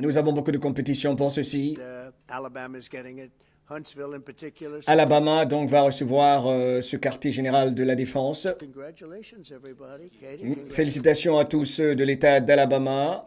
Nous avons beaucoup de compétition pour ceci. Alabama's getting it. Huntsville in particular. Alabama donc va recevoir ce quartier général de la défense. Congratulations, everybody. Katie, Félicitations à tous ceux de l'État d'Alabama.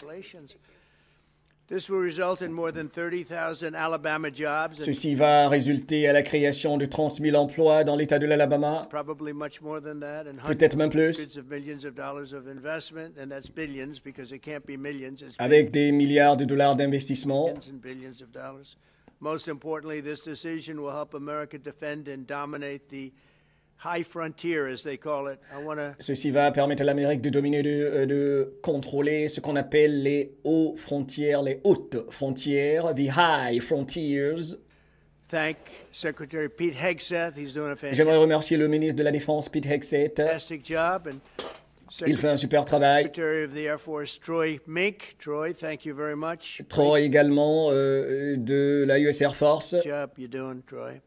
This will result in more than 30,000 Alabama jobs. Ceci va résulter à la création de 30 000 emplois dans l'État de l'Alabama. Probably much more than that. Peut-être même plus. Hundreds of millions of dollars of investment, and that's billions because it can't be millions. Avec des milliards de dollars d'investissement. Billions and billions of dollars. Most importantly, this decision will help America defend and dominate the high frontier, as they call it. Ceci va permettre à l'Amérique de dominer, de contrôler ce qu'on appelle les hautes frontières, the high frontiers. Thank Secretary Pete Hegseth. He's doing a J'aimerais remercier le ministre de la Défense, Pete Hegseth. Fantastic job. And il fait un super travail. Secretary of the Air Force, Troy Mink. Troy, thank you very much. Troy également de la US Air Force. Good job you're doing, Troy.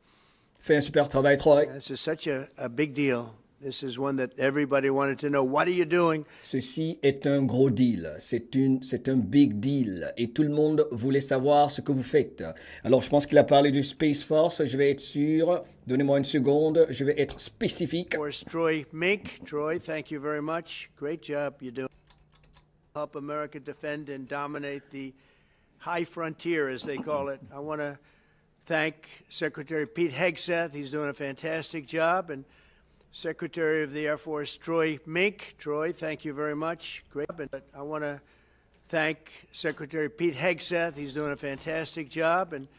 Fait un super travail, Troy. This is such a big deal. This is one that everybody wanted to know. What are you doing? Ceci est un gros deal. C'est un big deal. Et tout le monde voulait savoir ce que vous faites. Alors, je pense qu'il a parlé du Space Force. Je vais être sûr. Donnez-moi une seconde. Je vais être spécifique. Troy Mink. Troy, thank you very much. Great job you're doing. Help America defend and dominate the high frontier, as they call it. I want to thank Secretary Pete Hegseth. He's doing a fantastic job. And Secretary of the Air Force, Troy Mink. Troy, thank you very much. Great. I want to thank Secretary Pete Hegseth. He's doing a fantastic job. And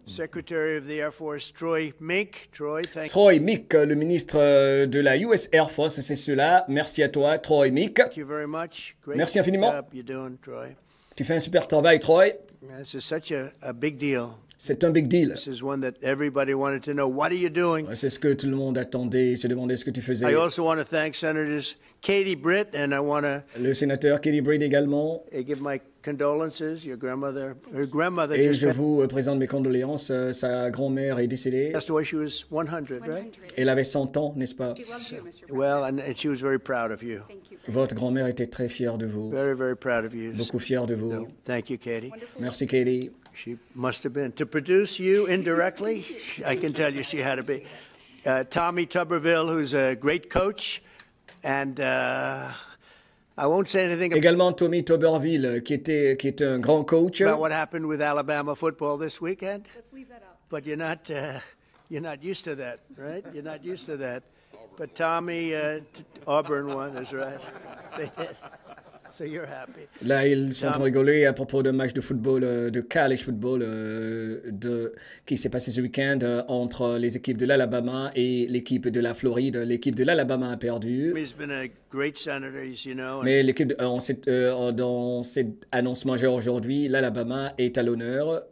Secretary of the Air Force, Troy Mink. Troy, thank you. Troy Mink, le ministre de la US Air Force, c'est cela. Merci à toi, Troy Mink. Thank you very much. Great Merci infiniment. job you're doing, Troy. Tu fais un super travail, Troy. This is such a big deal. C'est un big deal. This is one that everybody wanted to know. What are you doing? C'est ce que tout le monde attendait, se demandait ce que tu faisais. I also want to thank Senators Katie Britt, and I want to le sénateur Katie Britt également. Give my condolences. Your grandmother, her grandmother et just je vous présente mes condoléances. Sa grand-mère est décédée. passed away. She was 100, right? Elle avait 100 ans, n'est-ce pas? Well, and she was very proud of you. Votre grand-mère était très fière de vous. Very, very proud of you. Beaucoup fière de vous. So, thank you, Katie. Merci, Katie. She must have been. To produce you indirectly, I can tell you she had to be. Tommy Tuberville, who's a great coach, and I won't say anything également Tommy Tuberville, qui est un grand coach. about what happened with Alabama football this weekend. Let's leave that out. But you're not used to that, right? You're not used to that. But Tommy, Auburn won, that's right. They did. So you're happy. Là, ils sont en train de rigoler à propos d'un match de football, de college football, qui s'est passé ce week-end entre les équipes de l'Alabama et l'équipe de la Floride. L'équipe de l'Alabama a perdu. He's been a great senator, you know. Mais l'équipe, dans cette annonce majeure aujourd'hui, l'Alabama est à l'honneur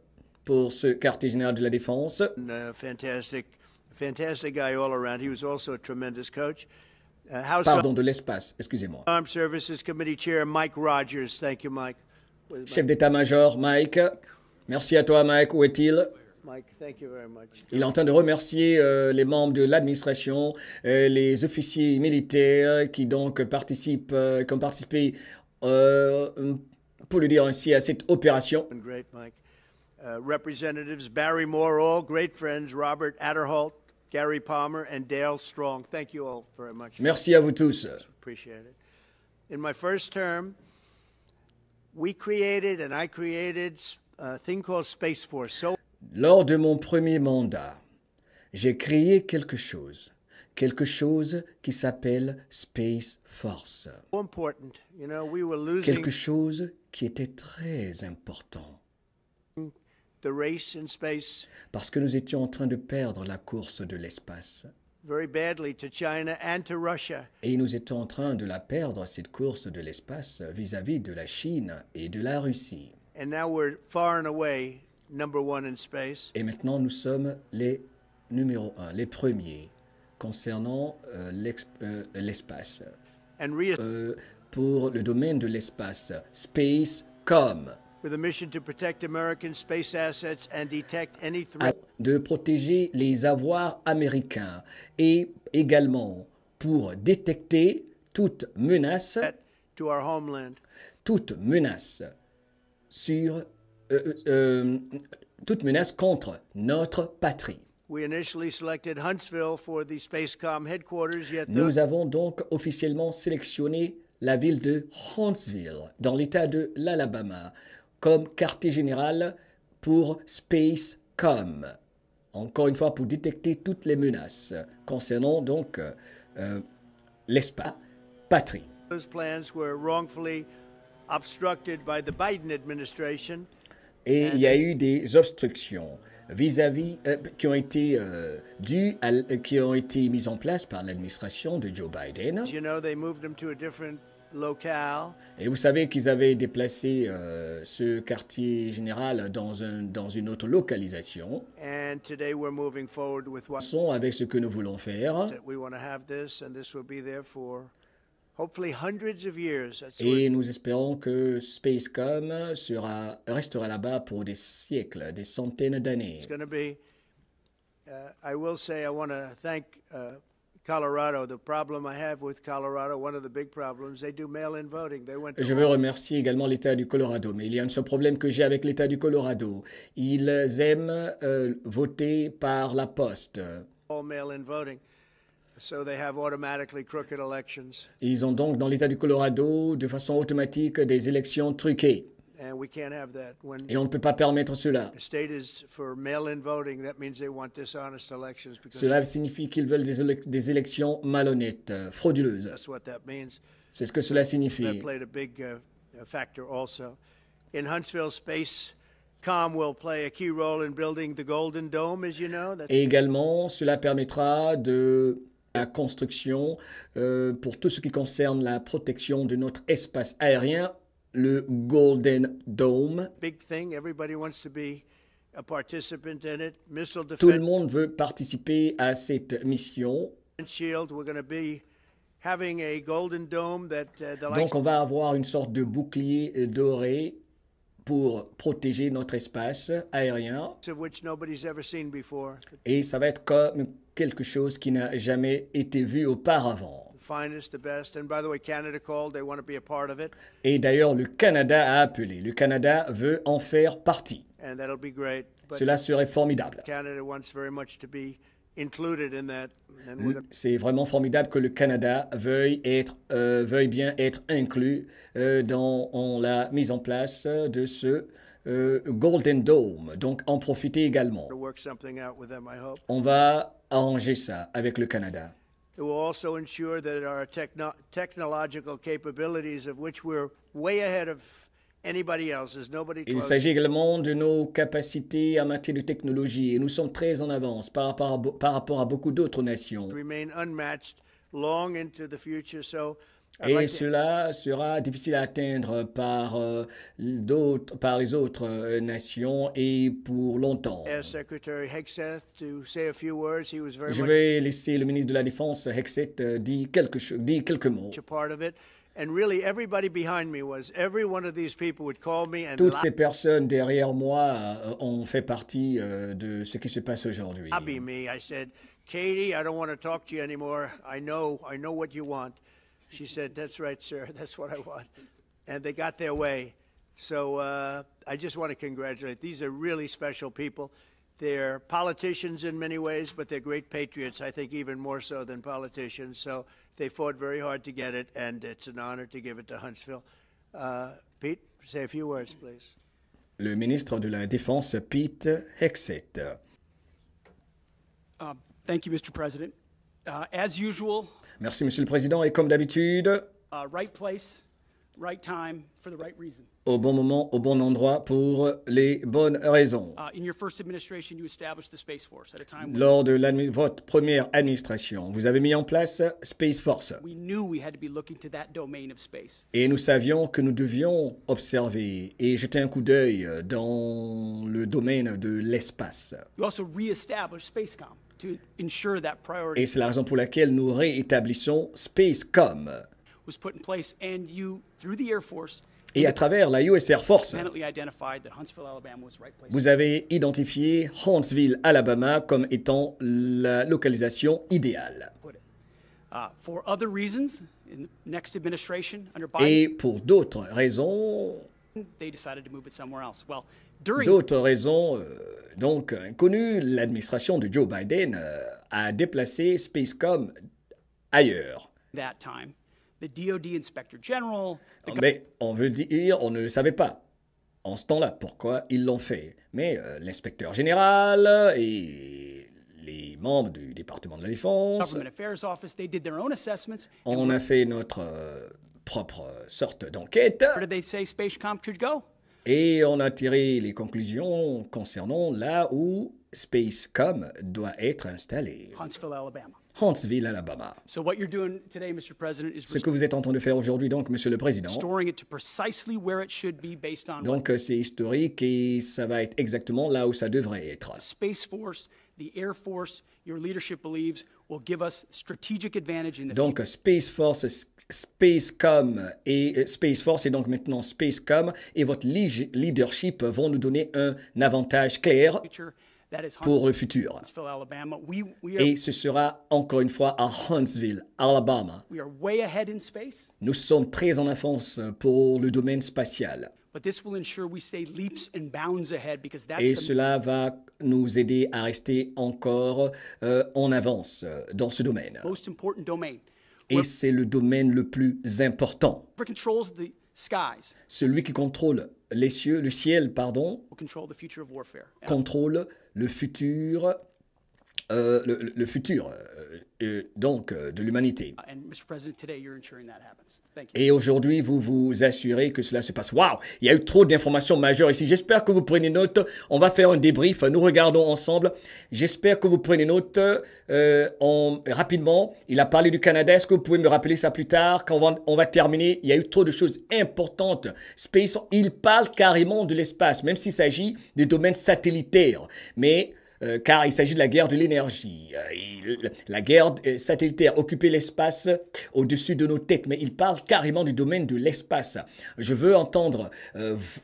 pour ce quartier général de la défense. Fantastic guy all around. He was also a tremendous coach. Pardon, de l'espace, excusez-moi. Armed Services Committee Chair Mike Rogers. Thank you, Mike. Chef d'état-major, Mike. Merci à toi, Mike. Où est-il? Mike, thank you very much. Il est en train de remercier les membres de l'administration, les officiers militaires qui donc ont participé, pour le dire ainsi, à cette opération. Great, Mike. Representatives Barry Moore, all great friends, Robert Adderholt, Gary Palmer, and Dale Strong. Thank you all very much. Merci à vous tous. Appreciate it. In my first term, I created a thing called Space Force. Lors de mon premier mandat, j'ai créé quelque chose qui s'appelle Space Force. Important. You know, we were losing quelque chose qui était très important. The race in space. Parce que nous étions en train de perdre la course de l'espace. Very badly to China and to Russia. Et nous étions en train de la perdre, cette course de l'espace, vis-à-vis de la Chine et de la Russie. And now we're far and away number one in space. Et maintenant, nous sommes les numéro 1, les premiers, concernant l'espace. Pour le domaine de l'espace, Spacecom. With a mission to protect American space assets and detect any threat. De protéger les avoirs américains et également pour détecter toute menace to our homeland. toute menace sur, euh, euh, toute menace contre notre patrie. We initially selected Huntsville for the Spacecom headquarters, yet Nous avons donc officiellement sélectionné la ville de Huntsville, dans l'État de l'Alabama, comme quartier général pour Spacecom. Encore une fois, pour détecter toutes les menaces concernant donc l'espace, patrie. those plans were wrongfully obstructed by the Biden administration. Et il y a eu des obstructions vis-à-vis qui ont été qui ont été mises en place par l'administration de Joe Biden. As you know, they moved them to a different locale. Et vous savez qu'ils avaient déplacé ce quartier général dans une autre localisation. And today we're moving forward with what Sont avec ce que nous voulons faire. we want to have this, and this will be there for hopefully hundreds of years. That's what Et nous espérons que Spacecom restera là-bas pour des siècles, des centaines d'années. it's going to be. I will say I want to thank Colorado. The problem I have with Colorado, one of the big problems, they do mail-in voting. They went to Je veux remercier également l'État du Colorado, mais il y a un seul problème que j'ai avec l'État du Colorado. Ils aiment voter par la poste. all mail-in voting, so they have automatically crooked elections, Ils ont donc dans l'État du Colorado, de façon automatique, des élections truquées. and we can't have that. When Et on ne peut pas permettre cela. the state is for mail-in voting, that means they want dishonest elections because Cela signifie qu'ils veulent des élections malhonnêtes, frauduleuses. that's what that means. C'est ce que cela That signifie. played a big factor also. In Huntsville, Spacecom will play a key role in building the Golden Dome, as you know. That's Et également, cela permettra de la construction pour tout ce qui concerne la protection de notre espace aérien, le Golden Dome. a big thing. Everybody wants to be a participant in it. Missile Tout le defense monde veut participer à cette mission. shield. We're going to be having a Golden Dome that the likes Donc, on va avoir une sorte de bouclier doré pour protéger notre espace aérien. of which nobody's ever seen before. Et ça va être comme quelque chose qui n'a jamais été vu auparavant. The finest, the best. And by the way, Canada called. They want to be a part of it, Et d'ailleurs, le Canada a appelé. Le Canada veut en faire partie. and that'll be great. But Cela serait formidable. Canada wants very much to be included in that. And we're gonna, C'est vraiment formidable que le Canada veuille bien être inclus dans la mise en place de ce Golden Dome. Donc, en profiter également. work something out with them, I hope. On va arranger ça avec le Canada. It will also ensure that our technological capabilities, of which we're way ahead of anybody else, there's nobody Il close, s'agit également de nos capacités en matière de technologie et nous sommes très en avance par rapport à beaucoup d'autres nations. remain unmatched long into the future. So I'd Et like to cela sera difficile à atteindre par les autres nations et pour longtemps. ask Secretary Hegseth to say a few words. He was very Je much vais laisser le ministre de la Défense, Hegseth, dire quelques mots. a part of it. And really, everybody behind me was, every one of these people would call me and Toutes ces personnes derrière moi ont fait partie de ce qui se passe aujourd'hui. lobby me. I said, Katie, I don't want to talk to you anymore. I know what you want. She said, that's right, sir. That's what I want. And they got their way. So I just want to congratulate. These are really special people. They're politicians in many ways, but they're great patriots, I think even more so than politicians. So they fought very hard to get it, and it's an honor to give it to Huntsville. Pete, say a few words, please. Le ministre de la Défense, Pete Hegseth. Thank you, Mr. President. As usual, Merci, Monsieur le Président. Et comme d'habitude, right place, right time, for the right reason. au bon moment, au bon endroit, pour les bonnes raisons. In your first administration, you established the Space Force at a time when Lors de votre première administration, vous avez mis en place Space Force. we knew we had to be looking to that domain of space. Et nous savions que nous devions observer et jeter un coup d'œil dans le domaine de l'espace. You also reestablished Spacecom to ensure that priority Et c'est la raison pour laquelle nous réétablissons Spacecom. was put in place, and you, through the Air Force, Et à travers la US Air Force, independently identified that Huntsville, Alabama was the right place. vous avez identifié Huntsville, Alabama comme étant la localisation idéale. To put it. For other reasons, in the next administration under Et Biden, pour d'autres raisons, they decided to move it somewhere else. Well, during d'autres raisons donc inconnues, l'administration de Joe Biden a déplacé Spacecom ailleurs. that time, the DoD Inspector General, the Mais on veut dire, on ne le savait pas en ce temps-là pourquoi ils l'ont fait. Mais l'inspecteur général et les membres du département de la Défense, Government Affairs Office, they did their own assessments. on a fait notre propre sorte d'enquête Where did they say Spacecom should go? et on a tiré les conclusions concernant là où Spacecom doit être installé. Huntsville, Alabama. Huntsville, Alabama. So what you're doing today, Mr. President, is Ce que vous êtes en train de faire aujourd'hui, donc, Monsieur le Président, restoring it to precisely where it should be based on what donc c'est historique et ça va être exactement là où ça devrait être. the Space Force, the Air Force, your leadership believes will give us strategic advantage in the Donc Space Force, Spacecom et Space Force et donc maintenant Spacecom et votre leadership vont nous donner un avantage clair future. That is pour le futur. Huntsville, Alabama. We Et ce sera encore une fois à Huntsville, Alabama. are way ahead in space, Nous sommes très en avance pour le domaine spatial. but this will ensure we stay leaps and bounds ahead because that's Et the cela va nous aider à rester encore en avance dans ce domaine. most important domain. Et c'est le domaine le plus important. Whoever controls the skies Celui qui contrôle les cieux, le ciel, pardon, will control the future of warfare. contrôle le futur, donc de l'humanité. And Mr. President, today you're ensuring that happens. Thank you. Et aujourd'hui, vous vous assurez que cela se passe. Waouh, il y a eu trop d'informations majeures ici. J'espère que vous prenez note. On va faire un débrief. Nous regardons ensemble. J'espère que vous prenez note rapidement. Il a parlé du Canada. Est-ce que vous pouvez me rappeler ça plus tard quand on va terminer? Il y a eu trop de choses importantes. Space, il parle carrément de l'espace, même s'il s'agit des domaines satellitaires. Mais car il s'agit de la guerre de l'énergie. La guerre satellitaire, occuper l'espace au-dessus de nos têtes, mais il parle carrément du domaine de l'espace. Je veux entendre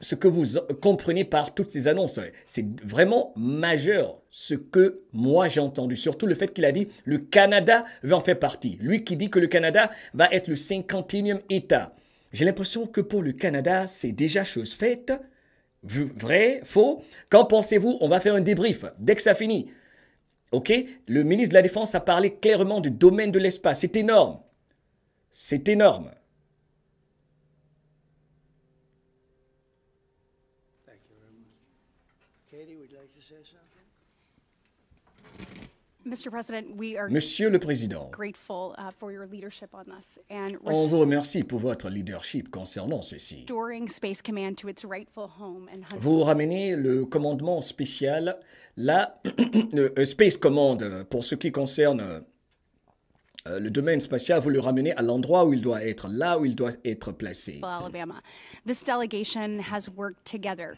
ce que vous comprenez par toutes ces annonces. C'est vraiment majeur ce que moi j'ai entendu, surtout le fait qu'il a dit le Canada va en faire partie. Lui qui dit que le Canada va être le 51e État. J'ai l'impression que pour le Canada, c'est déjà chose faite. Vrai, faux? Qu'en pensez-vous? On va faire un débrief dès que ça finit. OK? Le ministre de la Défense a parlé clairement du domaine de l'espace. C'est énorme. C'est énorme. Thank you very much. Katie, would you like to say something? Mr. President, we are Monsieur le Président, grateful for your leadership on this and on vous remercie pour votre leadership concernant ceci. restoring Space Command to its rightful home in Huntsville. Vous ramenez le commandement spécial, là, le Space Command, pour ce qui concerne le domaine spatial, vous le ramenez à l'endroit où il doit être, là où il doit être placé. Alabama. This delegation has worked together,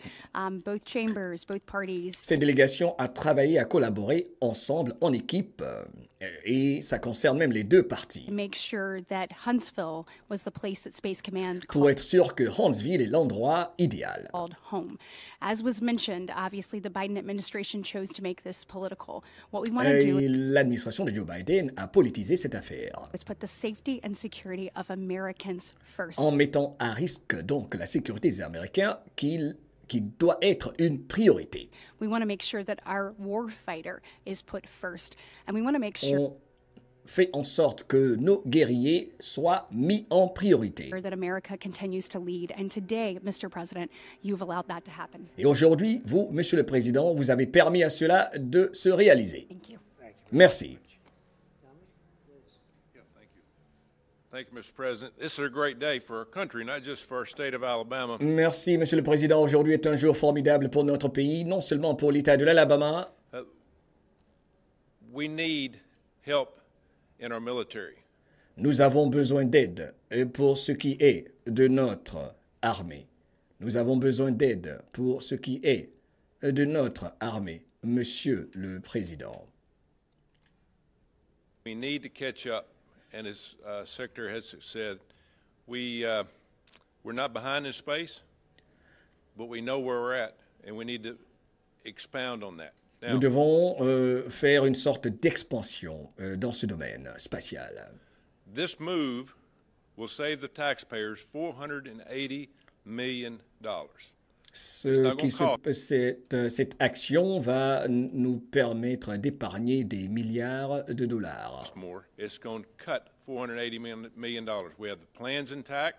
both chambers, both parties, Cette délégation a travaillé, a collaboré ensemble, en équipe, et ça concerne même les deux parties, to make sure that Huntsville was the place that Space Command pour être sûr que Huntsville est l'endroit idéal. called home. As was mentioned, obviously the Biden administration chose to make this political. What we want to do Et l'administration de Joe Biden a politisé cette affaire, is put the safety and security of Americans first. en mettant à risque donc la sécurité des Américains qui doit être une priorité. We want to make sure that our warfighter is put first. And we want to make sure On fait en sorte que nos guerriers soient mis en priorité. that America continues to lead. And today, Mr. President, you've allowed that to happen. Et aujourd'hui, vous, Monsieur le Président, vous avez permis à cela de se réaliser. Thank you. Merci. Thank you, Mr. President. This is a great day for our country, not just for our state of Alabama. Merci, Monsieur le Président. Aujourd'hui est un jour formidable pour notre pays, non seulement pour l'État de l'Alabama. We need help in our military. Nous avons besoin d'aide pour ce qui est de notre armée. Nous avons besoin d'aide pour ce qui est de notre armée, Monsieur le Président. We need to catch up, and as Secretary has said, we're not behind in space, but we know where we're at, and we need to expound on that. Nous Now, devons faire une sorte d'expansion dans ce domaine spatial. this move will save the taxpayers $480 million. Cette action va nous permettre d'épargner des milliards de dollars. More, it's going to cut $480 million. We have the plans intact.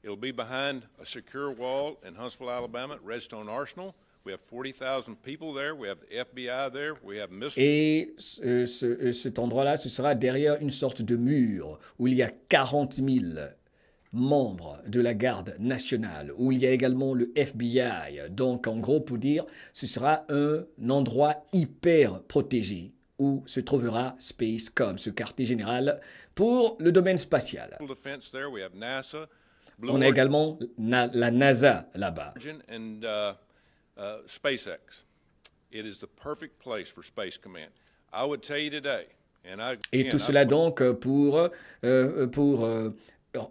It'll be behind a secure wall in Huntsville, Alabama, at Redstone Arsenal. We have 40,000 people there. We have the FBI there. We have missiles. Et cet endroit-là, ce sera derrière une sorte de mur où il y a 40 000 membres de la garde nationale, où il y a également le FBI. Donc, en gros, pour dire, ce sera un endroit hyper protégé où se trouvera Spacecom, ce quartier général pour le domaine spatial. On a également la NASA là-bas. SpaceX. It is the perfect place for Space Command. I would tell you today, et tout cela donc pour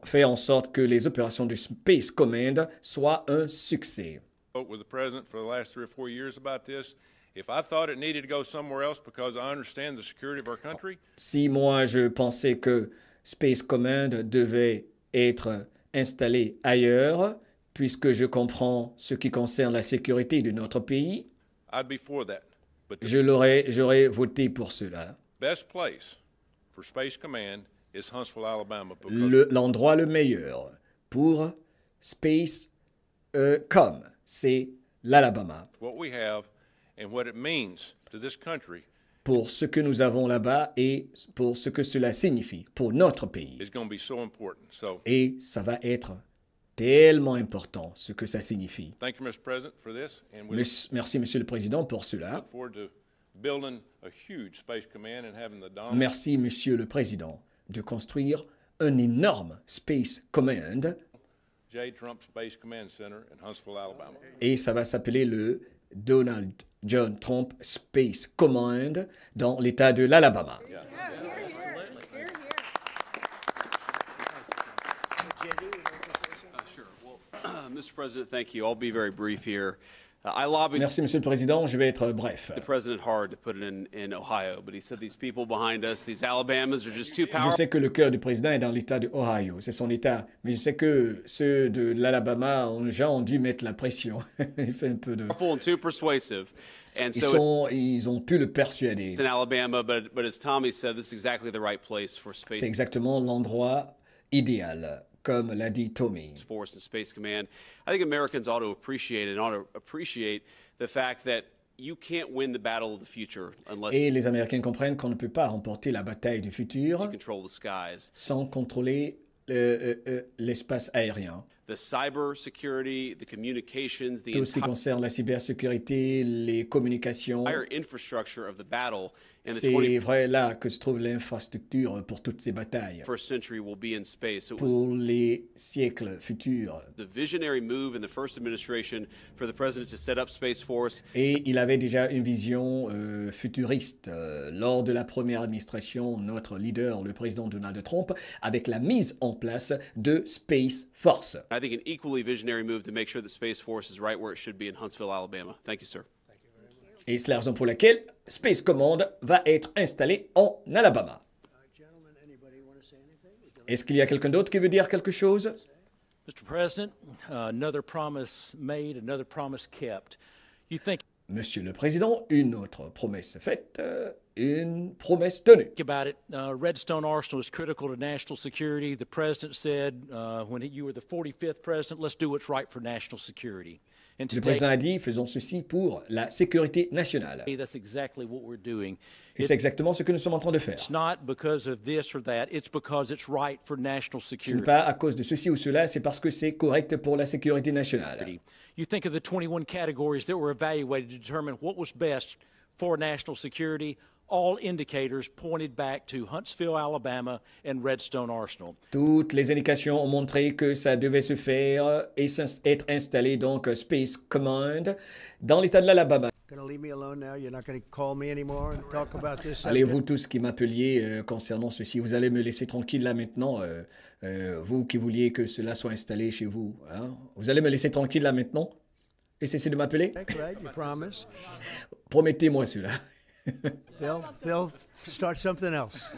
faire en sorte que les opérations du Space Command soient un succès. With the president for the last 3 or 4 years about this. If I thought it needed to go somewhere else because I understand the security of our country. Si moi je pensais que Space Command devait être installé ailleurs, puisque je comprends ce qui concerne la sécurité de notre pays, I'd be for that. But j'aurais voté pour cela. Best place for Space Command is Huntsville, Alabama. L'endroit le meilleur pour Space Com, c'est l'Alabama. What we have and what it means to this country. Pour ce que nous avons là-bas et pour ce que cela signifie pour notre pays. Is going to be so important. Et ça va être tellement important ce que ça signifie. Thank you, Mr. President, for this. Merci, Monsieur le Président, pour cela. Merci, Monsieur le Président, de construire un énorme Space Command. J. Trump Space Command Center in Huntsville, Alabama. Et ça va s'appeler le Donald John Trump Space Command dans l'État de l'Alabama. Yeah. Mr. President, thank you. I'll be very brief here. Merci, Monsieur le Président. Je vais être bref. The president hard to put it in Ohio, but he said these people behind us, these Alabamas, are just too powerful. Je sais que le cœur du président est dans l'État de Ohio, c'est son État, mais je sais que ceux de l'Alabama ont dû mettre la pression. Il fait un peu de. And too persuasive. And ils ont pu le persuader. It's in Alabama, but as Tommy said, this is exactly the right place for space. C'est exactement l'endroit idéal. Comme l'a dit Tommy. Force and Space Command. I think Americans ought to appreciate the fact that you can't win the battle of the future unless. Et les Américains comprennent qu'on ne peut pas remporter la bataille du futur sans contrôler l'espace aérien. The cyber security, the communications, tout ce qui concerne la cybersécurité, les communications. Infrastructure of the battle. C'est vrai là que se trouve l'infrastructure pour toutes ces batailles. Will be in space. Pour les siècles futurs. The visionary move in the first administration for the president to set up Space Force. Et il avait déjà une vision futuriste lors de la première administration, notre leader, le président Donald Trump, avec la mise en place de Space Force. I think an equally visionary move to make sure that Space Force is right where it should be in Huntsville, Alabama. Thank you, sir. Et c'est la raison pour laquelle Space Command va être installé en Alabama. Est-ce qu'il y a quelqu'un d'autre qui veut dire quelque chose? Mr. President, another promise made, another promise kept. You think Monsieur le Président, une autre promesse faite, une promesse tenue. About it, Redstone Arsenal is critical to national security. The President said when you were the 45th President, let's do what's right for national security. Le président a dit, faisons ceci pour la sécurité nationale. That's exactly what we're doing. Et c'est exactement ce que nous sommes en train de faire. It's not because of this or that, it's because it's right for national security. Ce n'est pas à cause de ceci ou cela, c'est parce que c'est correct pour la sécurité nationale. You think of the 21 categories that were evaluated to determine what was best for national security. All indicators pointed back to Huntsville, Alabama, and Redstone Arsenal. Toutes les indications ont montré que ça devait se faire et être installé donc Space Command dans l'État de l'Alabama. Allez-vous tous qui m'appeliez concernant ceci, vous allez me laisser tranquille là maintenant, vous qui vouliez que cela soit installé chez vous, hein? Vous allez me laisser tranquille là maintenant et cesser de m'appeler? Promettez-moi cela. They'll start something else.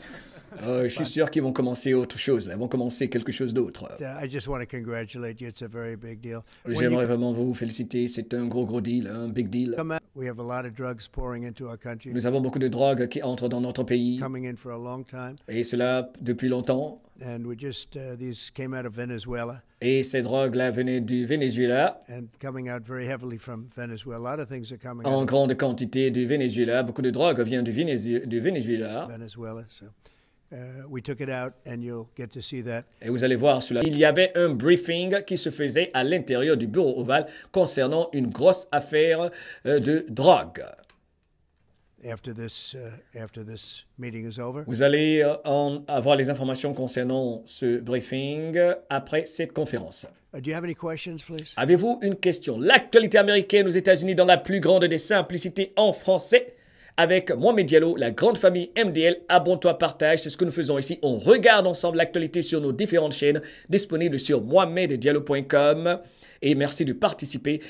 Je suis sûr qu'ils vont commencer autre chose, là. Ils vont commencer quelque chose d'autre. I just want to congratulate you. It's a very big deal. When you J'aimerais vraiment vous féliciter. C'est un gros deal, un big deal. come out, we have a lot of drugs pouring into our country, Nous avons beaucoup de drogues qui entrent dans notre pays, coming in for a long time. et cela depuis longtemps. And we just, these came out of Venezuela Et ces drogues-là venaient du Venezuela, and coming out very heavily from Venezuela. A lot of things are coming en out grande quantité du Venezuela. Beaucoup de drogues viennent du Venezuela. of Venezuela. So we took it out, and you'll get to see that. Et vous allez voir cela. Il y avait un briefing qui se faisait à l'intérieur du bureau ovale concernant une grosse affaire de drogue. After this meeting is over. Vous allez avoir les informations concernant ce briefing après cette conférence. Do you have any questions, please? Avez-vous une question? L'actualité américaine aux États-Unis dans la plus grande des simplicités en français. Avec Mohamed Diallo, la grande famille MDL, abonne-toi, partage, c'est ce que nous faisons ici. On regarde ensemble l'actualité sur nos différentes chaînes disponibles sur mohameddiallo.com. Et merci de participer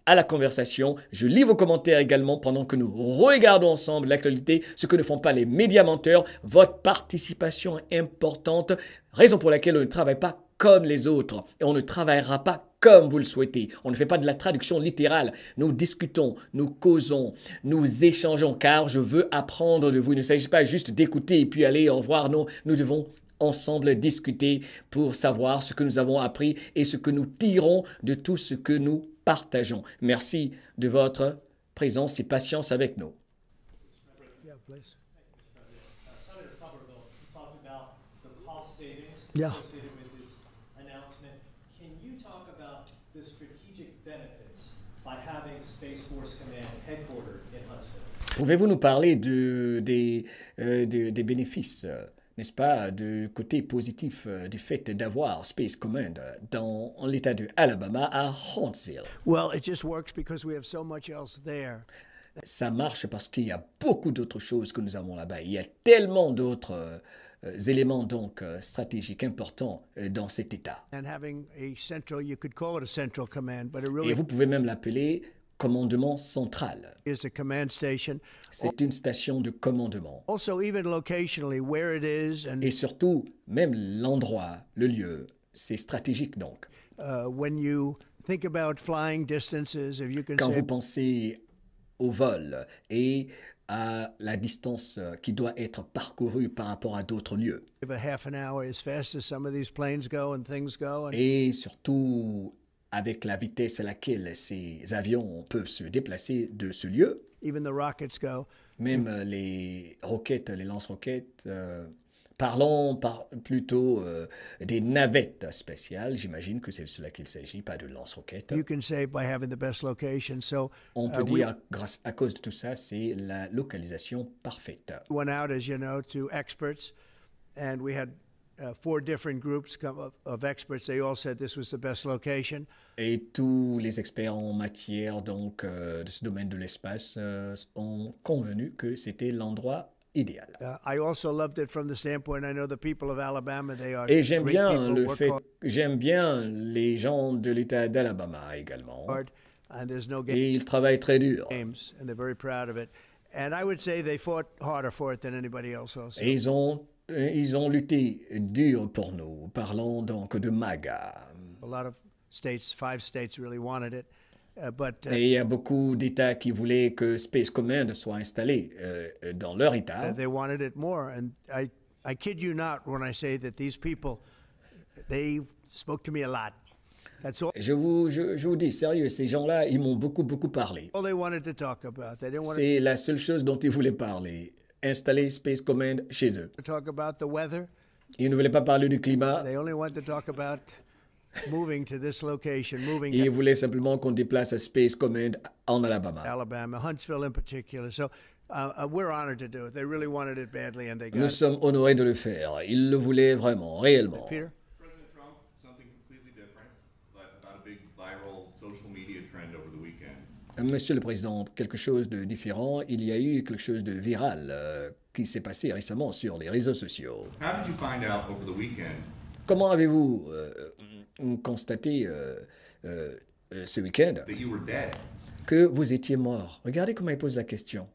à la conversation. Je lis vos commentaires également pendant que nous regardons ensemble l'actualité, ce que ne font pas les médias menteurs. Votre participation est importante, raison pour laquelle on ne travaille pas comme les autres et on ne travaillera pas comme vous le souhaitez. On ne fait pas de la traduction littérale. Nous discutons, nous causons, nous échangeons car je veux apprendre de vous. Il ne s'agit pas juste d'écouter et puis aller au revoir. Non, nous devons ensemble discuter pour savoir ce que nous avons appris et ce que nous tirons de tout ce que nous partageons. Merci de votre présence et patience avec nous. Yeah, please. Senator Tuberville, you talked about the cost savings Yeah. associated with this announcement. Can you talk about the strategic benefits by having Space Force Command headquartered in Huntsville? Pouvez-vous nous parler des bénéfices, n'est-ce pas, du côté positif du fait d'avoir Space Command dans l'État de Alabama à Huntsville? Well, it just works because we have so much else there. Ça marche parce qu'il y a beaucoup d'autres choses que nous avons là-bas. Il y a tellement d'autres éléments donc stratégiques importants dans cet État. And having a central, you could call it a central command, but it Et really vous pouvez même l'appeler commandement central. is a command station. C'est une station de commandement. Also, even locationally, where it is, and Et surtout, même l'endroit, le lieu, c'est stratégique donc. when you think about flying distances, if you can Quand say, vous pensez au vol et à la distance qui doit être parcourue par rapport à d'autres lieux. if a half an hour as fast as some of these planes go and things go, and Et surtout avec la vitesse à laquelle ces avions peuvent se déplacer de ce lieu, even the rockets go, même les roquettes, les lance-roquettes, parlons plutôt des navettes spéciales, j'imagine que c'est de cela qu'il s'agit, pas de lance-roquettes. you can say by having the best location. So On peut we dire, grâce à cause de tout ça, c'est la localisation parfaite. went out, as you know, to experts, and we had 4 different groups of experts. They all said this was the best location. Et tous les experts en matière donc, de ce domaine de l'espace ont convenu que c'était l'endroit idéal. I also loved it from the standpoint, I know the people of Alabama, they are Et j'aime great bien people, le work fait, j'aime bien les gens de l'État d'Alabama également. hard, and there's no Et ils travaillent très dur. games, and they're very proud of it. And I would say they fought harder for it than anybody else also. Et ils ont lutté dur pour nous. Parlons donc de MAGA. A lot of states, 5 states really wanted it, but Et il y a beaucoup d'États qui voulaient que Space Command soit installé dans leur État. they wanted it more. And I kid you not when I say that these people, they spoke to me a lot. That's all Je vous dis, sérieux, ces gens-là, ils m'ont beaucoup parlé. they wanted to talk about. They didn't want C'est la seule chose dont ils voulaient parler. Installer Space Command chez eux. to talk about the weather. Ils ne voulaient pas parler du climat. They only wanted to talk about moving to this location, moving Ils to voulaient simplement qu'on déplace Space Command en Alabama. Alabama, Huntsville in particular. So we're honored to do it. They really wanted it badly, and they got Nous it. sommes honorés de le faire. Ils le voulaient vraiment, réellement. Peter? President Trump, something completely different, but about a big viral social media trend over the weekend. Monsieur le Président, quelque chose de différent. Il y a eu quelque chose de viral qui s'est passé récemment sur les réseaux sociaux. How did you find out over the weekend Comment avez-vous constaté ce week-end that you were dead? que vous étiez mort? Regardez comment il pose la question.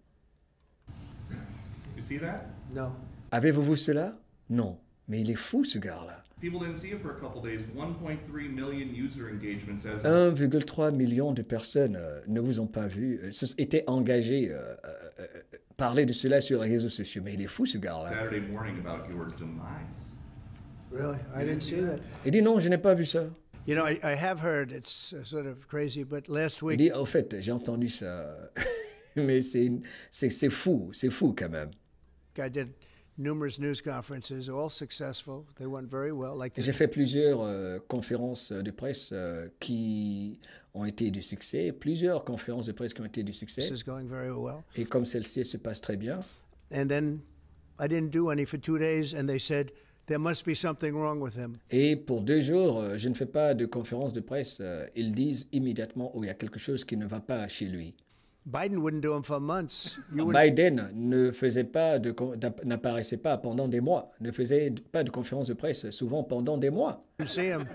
You see that? No. Avez-vous vu cela? Non, mais il est fou ce gars-là. People didn't see it for a couple days. 1.3 million user engagements as of 1,3 million de personnes ne vous ont pas vu, étaient engagées, parler de cela sur les réseaux sociaux. Mais il est fou ce gars-là. Saturday morning about your demise. Really? I didn't see that. Il dit non, je n'ai pas vu ça. You know, I have heard, it's sort of crazy, but last Il week dit, au fait, j'ai entendu ça, mais c'est fou quand même. I did numerous news conferences, all successful. They went very well. Like J'ai fait plusieurs conférences de presse qui ont été du succès, plusieurs conférences de presse qui ont été du this succès, is going very well. et comme celle-ci se passe très bien. And then I didn't do any for 2 days, and they said there must be something wrong with him. Et pour 2 jours, je ne fais pas de conférence de presse. Ils disent immédiatement, oh, il y a quelque chose qui ne va pas chez lui. Biden wouldn't do them for months. You would Biden n'apparaissait pas pendant des mois, ne faisait pas de conférence de presse souvent pendant des mois. see him.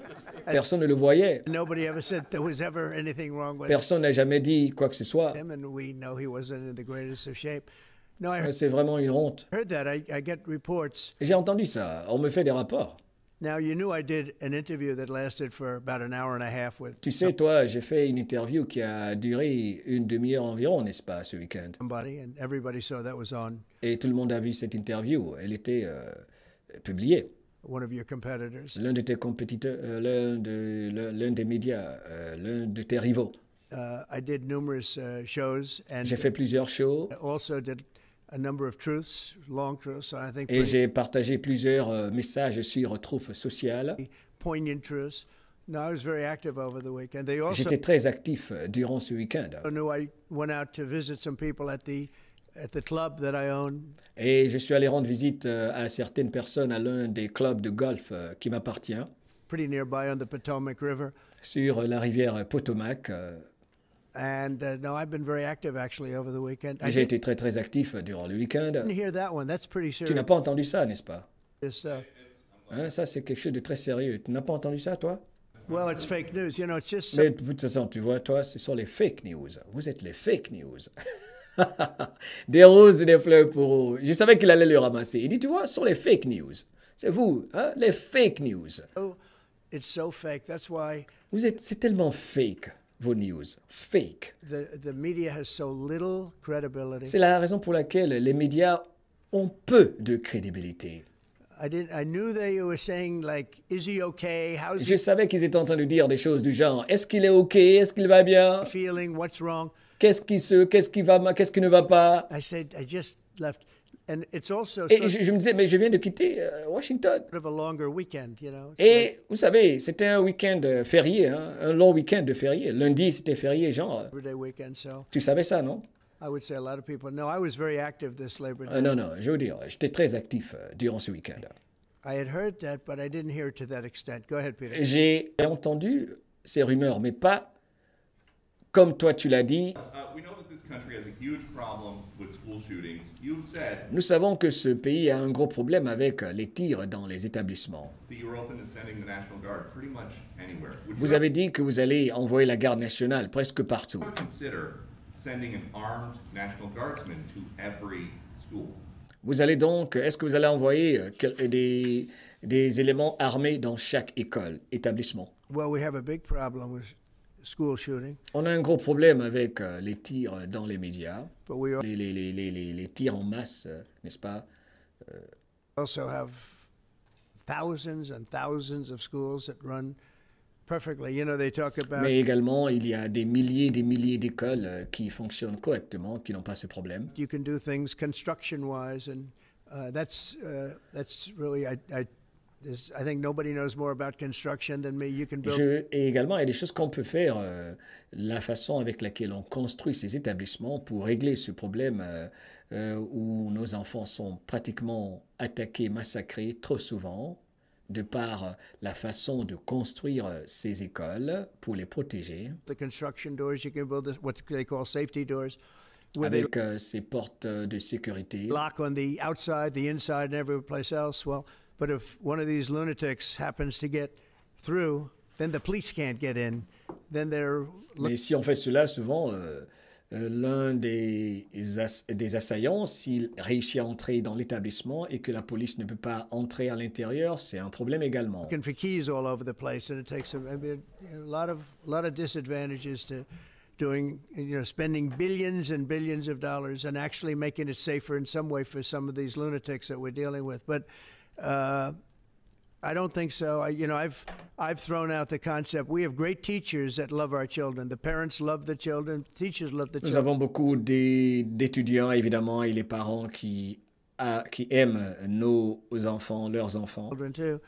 Personne ne le voyait. Nobody ever said there was ever anything wrong with Personne n'a jamais dit quoi que ce soit. him, and we know he wasn't in the greatest of shape. No, I C'est vraiment une honte. heard that. I get reports. J'ai entendu ça. On me fait des rapports. Now, you knew I did an interview that lasted for about an hour and a half with Tu sais, toi, j'ai fait une interview qui a duré une demi-heure environ, n'est-ce pas, ce week-end. somebody, and everybody saw that was on Et tout le monde a vu cette interview. Elle était publiée. one of your competitors. L'un de tes compétiteurs, l'un des médias, l'un de tes rivaux. I did numerous shows, and J'ai fait plusieurs shows also did a number of truths, long truths, I think et pretty j'ai partagé plusieurs messages sur Truth Social. poignant truths. No, I was very active over the weekend. They also J'étais très actif durant ce week-end. knew I went out to visit some people at the club that I own. Et je suis allé rendre visite à certaines personnes à l'un des clubs de golf qui m'appartient, Pretty nearby on the Potomac River. sur la rivière Potomac. And no, I've been very active actually over the weekend. I J'ai été didn't très très actif durant le week-end. hear that one. That's pretty Tu n'as serious. pas entendu ça, n'est-ce pas? Uh, Hein, ça, c'est quelque chose de très sérieux. Tu n'as pas entendu ça, toi? well, it's fake news. You know, it's just Mais de toute façon, tu vois, toi, ce sont les fake news. Vous êtes les fake news. Des roses et des fleurs pour eux. Je savais qu'il allait le ramasser. Il dit, tu vois, ce sont les fake news. C'est vous, hein, les fake news. it's so fake. That's why C'est tellement fake, vos news. Fake. the media has so little credibility. C'est la raison pour laquelle les médias ont peu de crédibilité. I knew they were saying like, is he okay? How's Je he savais qu'ils étaient en train de dire des choses du genre, est-ce qu'il est OK? Est-ce qu'il va bien? feeling? What's wrong? Qu'est-ce qui ne va pas? I said, I just left. And it's also Et sort je me disais, mais je viens de quitter Washington. of a longer weekend, you know. It's Et vous savez, c'était un week-end férié, hein, un long week-end de férié. Lundi, c'était férié, genre. Labor Day weekend, so Tu savais ça, non? I would say a lot of people. No, I was very active this Labor Day. Non, je veux dire, j'étais très actif durant ce week-end. I had heard that, but I didn't hear it to that extent. Go ahead, Peter. J'ai entendu ces rumeurs, mais pas comme toi tu l'as dit. We know that this country has a huge problem with school shootings. You've said Nous savons que ce pays a un gros problème avec les tirs dans les établissements. that you're open to sending the National Guard pretty much anywhere. Would Vous you avez dit que vous allez envoyer la garde nationale presque partout. ever consider sending an armed National Guardsman to every school? Vous allez donc, est-ce que vous allez envoyer des éléments armés dans chaque école, établissement? Well, we have a big problem with school shooting, On a un gros problème avec les tirs dans les médias, but we les tirs en masse, n'est-ce pas? also have thousands and thousands of schools that run perfectly. You know, they talk about Mais également, il y a des milliers d'écoles qui fonctionnent correctement, qui n'ont pas ce problème. you can do things construction-wise, and that's really I think nobody knows more about construction than me. You can build Et également, il y a des choses qu'on peut faire, la façon avec laquelle on construit ces établissements pour régler ce problème où nos enfants sont pratiquement attaqués, massacrés trop souvent, de par la façon de construire ces écoles pour les protéger, the construction doors. You can build what they call safety doors, where they avec ces portes de sécurité. lock on the outside, the inside, and every place else. Well, but if one of these lunatics happens to get through, then the police can't get in. Then they're Mais si on fait cela, souvent, l'un des assaillants, s'il réussit à entrer dans l'établissement et que la police ne peut pas entrer à l'intérieur, c'est un problème également. Looking for keys all over the place, and it takes a lot of disadvantages to doing, spending billions and billions of dollars and actually making it safer in some way for some of these lunatics that we're dealing with. But I don't think so. I've thrown out the concept. We have great teachers that love our children. The parents love the children. Teachers love the Nous children. avons beaucoup d'étudiants, évidemment, et les parents qui aiment nos enfants, leurs enfants. Children too.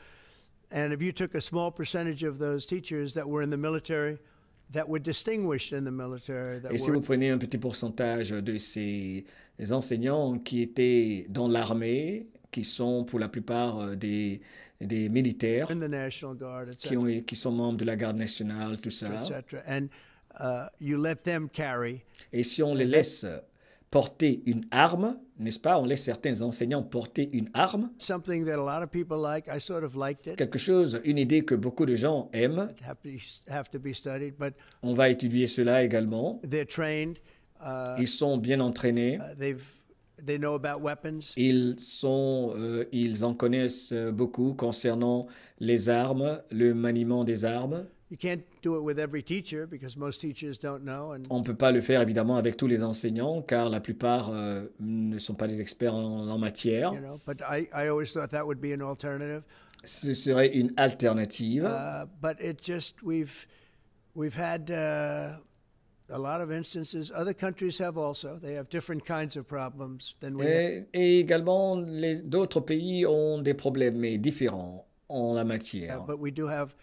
And if you took a small percentage of those teachers that were in the military, that were distinguished in the military, that Et si were vous prenez un petit pourcentage de ces enseignants qui étaient dans l'armée, qui sont pour la plupart des militaires, in the National Guard, etc., qui sont membres de la garde nationale, tout ça, etc., and you let them carry. et si on les laisse porter une arme, n'est-ce pas? On laisse certains enseignants porter une arme, Something that a lot of people like. I sort of liked it. quelque chose, une idée que beaucoup de gens aiment. Have to be studied, but On va étudier cela également. they're trained. Ils sont bien entraînés. They know about weapons. Ils en connaissent beaucoup concernant les armes, le maniement des armes. You can't do it with every teacher because most teachers don't know. And On ne peut pas le faire évidemment avec tous les enseignants car la plupart ne sont pas des experts en matière. but I always thought that would be an alternative. Ce serait une alternative. But it just we've had a lot of instances. Other countries have also. They have different kinds of problems than we have. Et également, d'autres pays ont des problèmes mais différents en la matière. But we do have.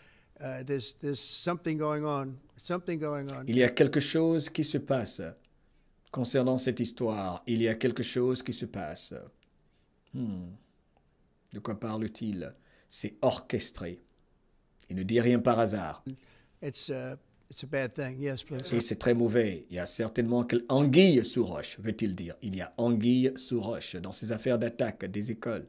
There's something going on. Something going on. Il y a quelque chose qui se passe concernant cette histoire. Il y a quelque chose qui se passe. De quoi parle-t-il? C'est orchestré. Il ne dit rien par hasard. It's a bad thing. Yes, please. Et c'est très mauvais. Il y a certainement anguille sous roche, veut-il dire. Il y a anguille sous roche dans ces affaires d'attaque des écoles.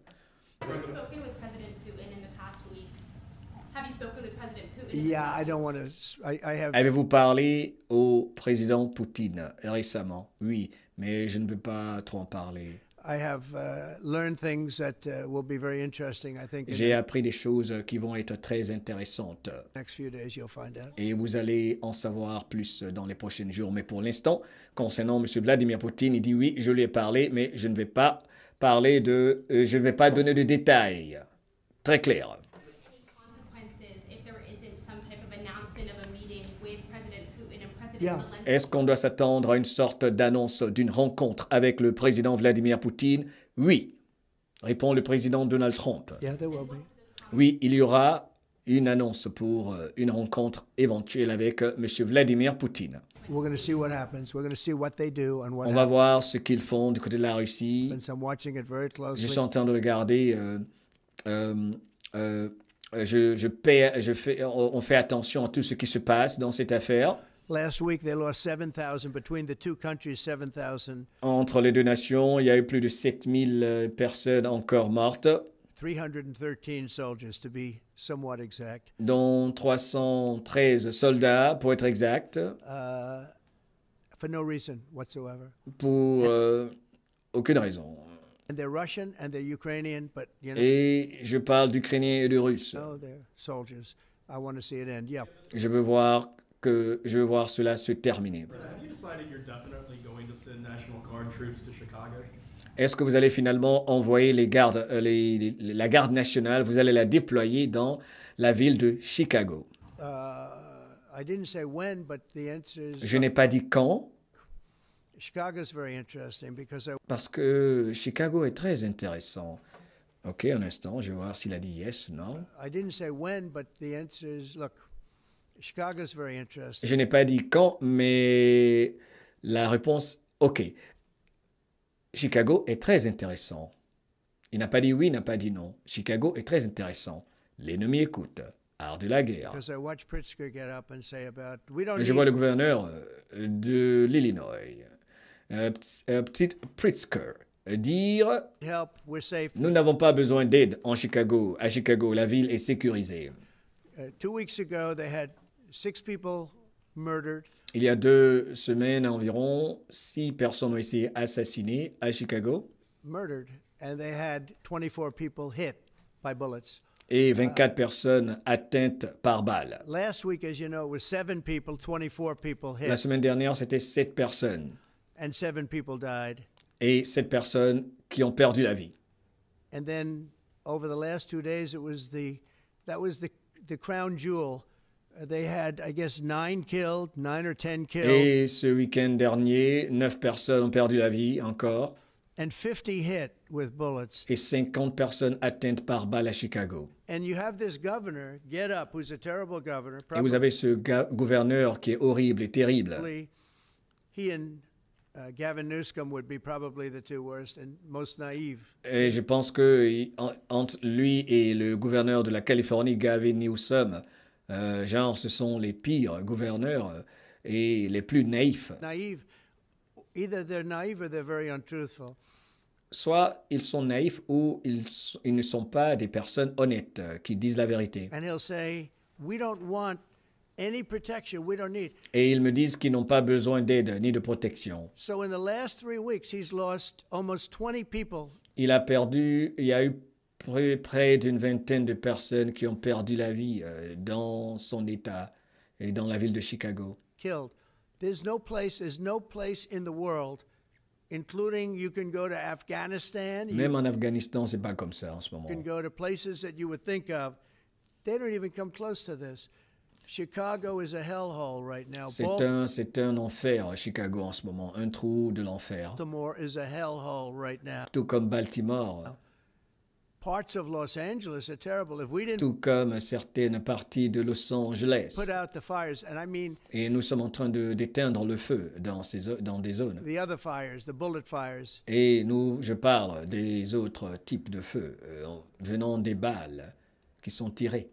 Yeah, I don't want to. I have. Avez-vous parlé au président Poutine récemment? Oui, mais je ne veux pas trop en parler. I have learned things that will be very interesting, I think. J'ai appris des choses qui vont être très intéressantes. Next few days, you'll find out. Et vous allez en savoir plus dans les prochains jours. Mais pour l'instant, concernant M. Vladimir Poutine, il dit oui, je lui ai parlé, mais je ne vais pas parler je ne vais pas donner de détails. Très clair. Est-ce qu'on doit s'attendre à une sorte d'annonce d'une rencontre avec le président Vladimir Poutine? Oui, répond le président Donald Trump. Yeah, there will be. Oui, il y aura une annonce pour une rencontre éventuelle avec M. Vladimir Poutine. We're going to see what happens. We're going to see what they do and what On va voir ce qu'ils font du côté de la Russie. happens. I'm watching it very Je closely. suis en train de regarder. On fait attention à tout ce qui se passe dans cette affaire. Last week, they lost 7,000 between the two countries. 7,000. Entre les deux nations, il y a eu plus de 7000 personnes encore mortes, 313 soldiers, to be somewhat exact. dont 313 soldats, pour être exact, For no reason whatsoever. pour aucune raison. And they're Russian and they're Ukrainian, but Et je parle d'Ukrainiens et de Russes. no, they're soldiers. I want to see it end. Yeah. Je veux voir cela se terminer. Have you decided you're definitely going to send National Guard troops to Chicago? Est-ce que vous allez finalement envoyer la garde nationale, vous allez la déployer dans la ville de Chicago? I didn't say when, but the answer is Je n'ai pas dit quand, Chicago's very interesting because parce que Chicago est très intéressant. Ok, un instant, je vais voir s'il a dit yes ou non. I didn't say when, but the answer is look, Chicago's very interesting. Je n'ai pas dit quand, mais la réponse, ok. Chicago est très intéressant. Il n'a pas dit oui, il n'a pas dit non. Chicago est très intéressant. L'ennemi écoute. Art de la guerre. Because I watched Pritzker get up and say about we don't Je vois le need gouverneur de l'Illinois, Pritzker, dire help, we're safe. nous n'avons pas besoin d'aide en Chicago. À Chicago, la ville est sécurisée. 2 weeks ago, they had 6 people murdered. Il y a 2 semaines environ, 6 personnes ont été assassinées à Chicago Murdered. And they had 24 people hit by bullets. et 24 personnes atteintes par balle. Last week, as you know, it was 7 people, 24 people La hit, semaine dernière, c'était 7 personnes and 7 people died. et 7 personnes qui ont perdu la vie. And then over the last 2 days, that was the crown jewel. They had, I guess, 9 killed, 9 or 10 killed, Et ce week-end dernier, 9 personnes ont perdu la vie encore and 50 hit with bullets. et 50 personnes atteintes par balle à Chicago. And you have this governor, Get Up, who's a terrible governor. Et vous avez ce gouverneur qui est horrible et terrible. Probably, he and Gavin Newsom would be probably the 2 worst and most naive. Et je pense que entre lui et le gouverneur de la Californie, Gavin Newsom, genre, ce sont les pires gouverneurs et les plus naïfs. Naive. Either they're naive or they're very untruthful. Soit ils sont naïfs ou ils ne sont pas des personnes honnêtes qui disent la vérité. And he'll say, we don't want any protection. We don't need. Et ils me disent qu'ils n'ont pas besoin d'aide ni de protection. So in the last 3 weeks, he's lost almost 20 people. Il y a eu près d'une vingtaine de personnes qui ont perdu la vie dans son État et dans la ville de Chicago. Killed. There's no place in the world, including you can go to Afghanistan, you Même en Afghanistan, c'est pas comme ça en ce moment. can go to places that you would think of. They don't even come close to this. Chicago is a hellhole right now. C'est un enfer à Chicago en ce moment, un trou de l'enfer. Baltimore is a hellhole right now. Tout comme Baltimore, Parts of Los Angeles are terrible. If we didn't tout comme certaines parties de Los Angeles. put out the fires, and I mean Et nous sommes en train d'éteindre le feu dans des zones. the other fires, the bullet fires, Et je parle des autres types de feux venant des balles qui sont tirées.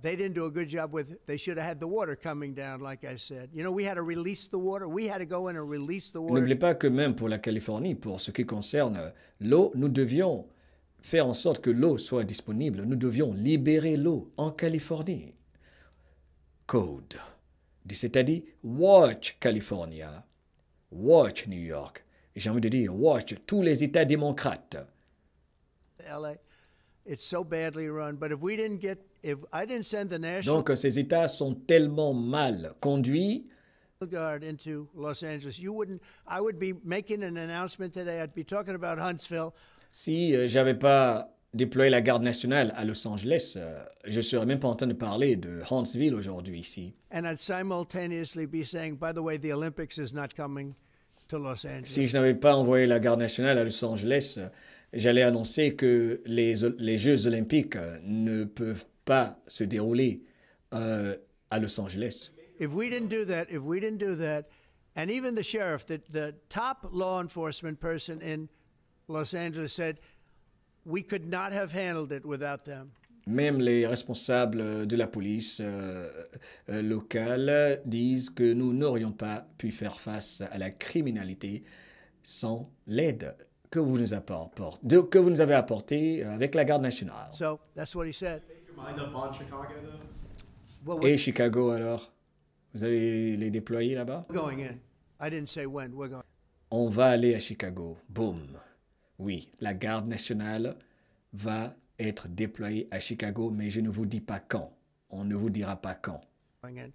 they didn't do a good job with. They should have had the water coming down, like I said. You know, we had to release the water. We had to go in and release the water. N'oubliez pas que même pour la Californie, pour ce qui concerne l'eau, nous devions faire en sorte que l'eau soit disponible. Nous devions libérer l'eau en Californie. Code. C'est-à-dire, watch California, watch New York. Et j'ai envie de dire, watch tous les États démocrates. LA, it's so badly run. But if I didn't send the National Donc, ces États sont tellement mal conduits. Guard into Los Angeles, I would be making an announcement today. I'd be talking about Huntsville. Si j'avais pas déployé la garde nationale à Los Angeles, je serais même pas en train de parler de Huntsville aujourd'hui ici. And I'd simultaneously be saying, by the way, the Olympics is not coming to Los Angeles. Si je n'avais pas envoyé la garde nationale à Los Angeles, j'allais annoncer que les Jeux olympiques ne peuvent pas se dérouler à Los Angeles. If we didn't do that, and even the sheriff, the top law enforcement person in Los Angeles said, we could not have handled it without them. Même les responsables de la police locale disent que nous n'aurions pas pu faire face à la criminalité sans l'aide que vous nous avez apportée avec la garde nationale. So that's what he said. Make your mind up on Chicago, though? Well, Et Chicago alors? Vous allez les déployer là-bas? we're going in. I didn't say when. We're going. On va aller à Chicago. Boum. Oui, la garde nationale va être déployée à Chicago, mais je ne vous dis pas quand. On ne vous dira pas quand. In.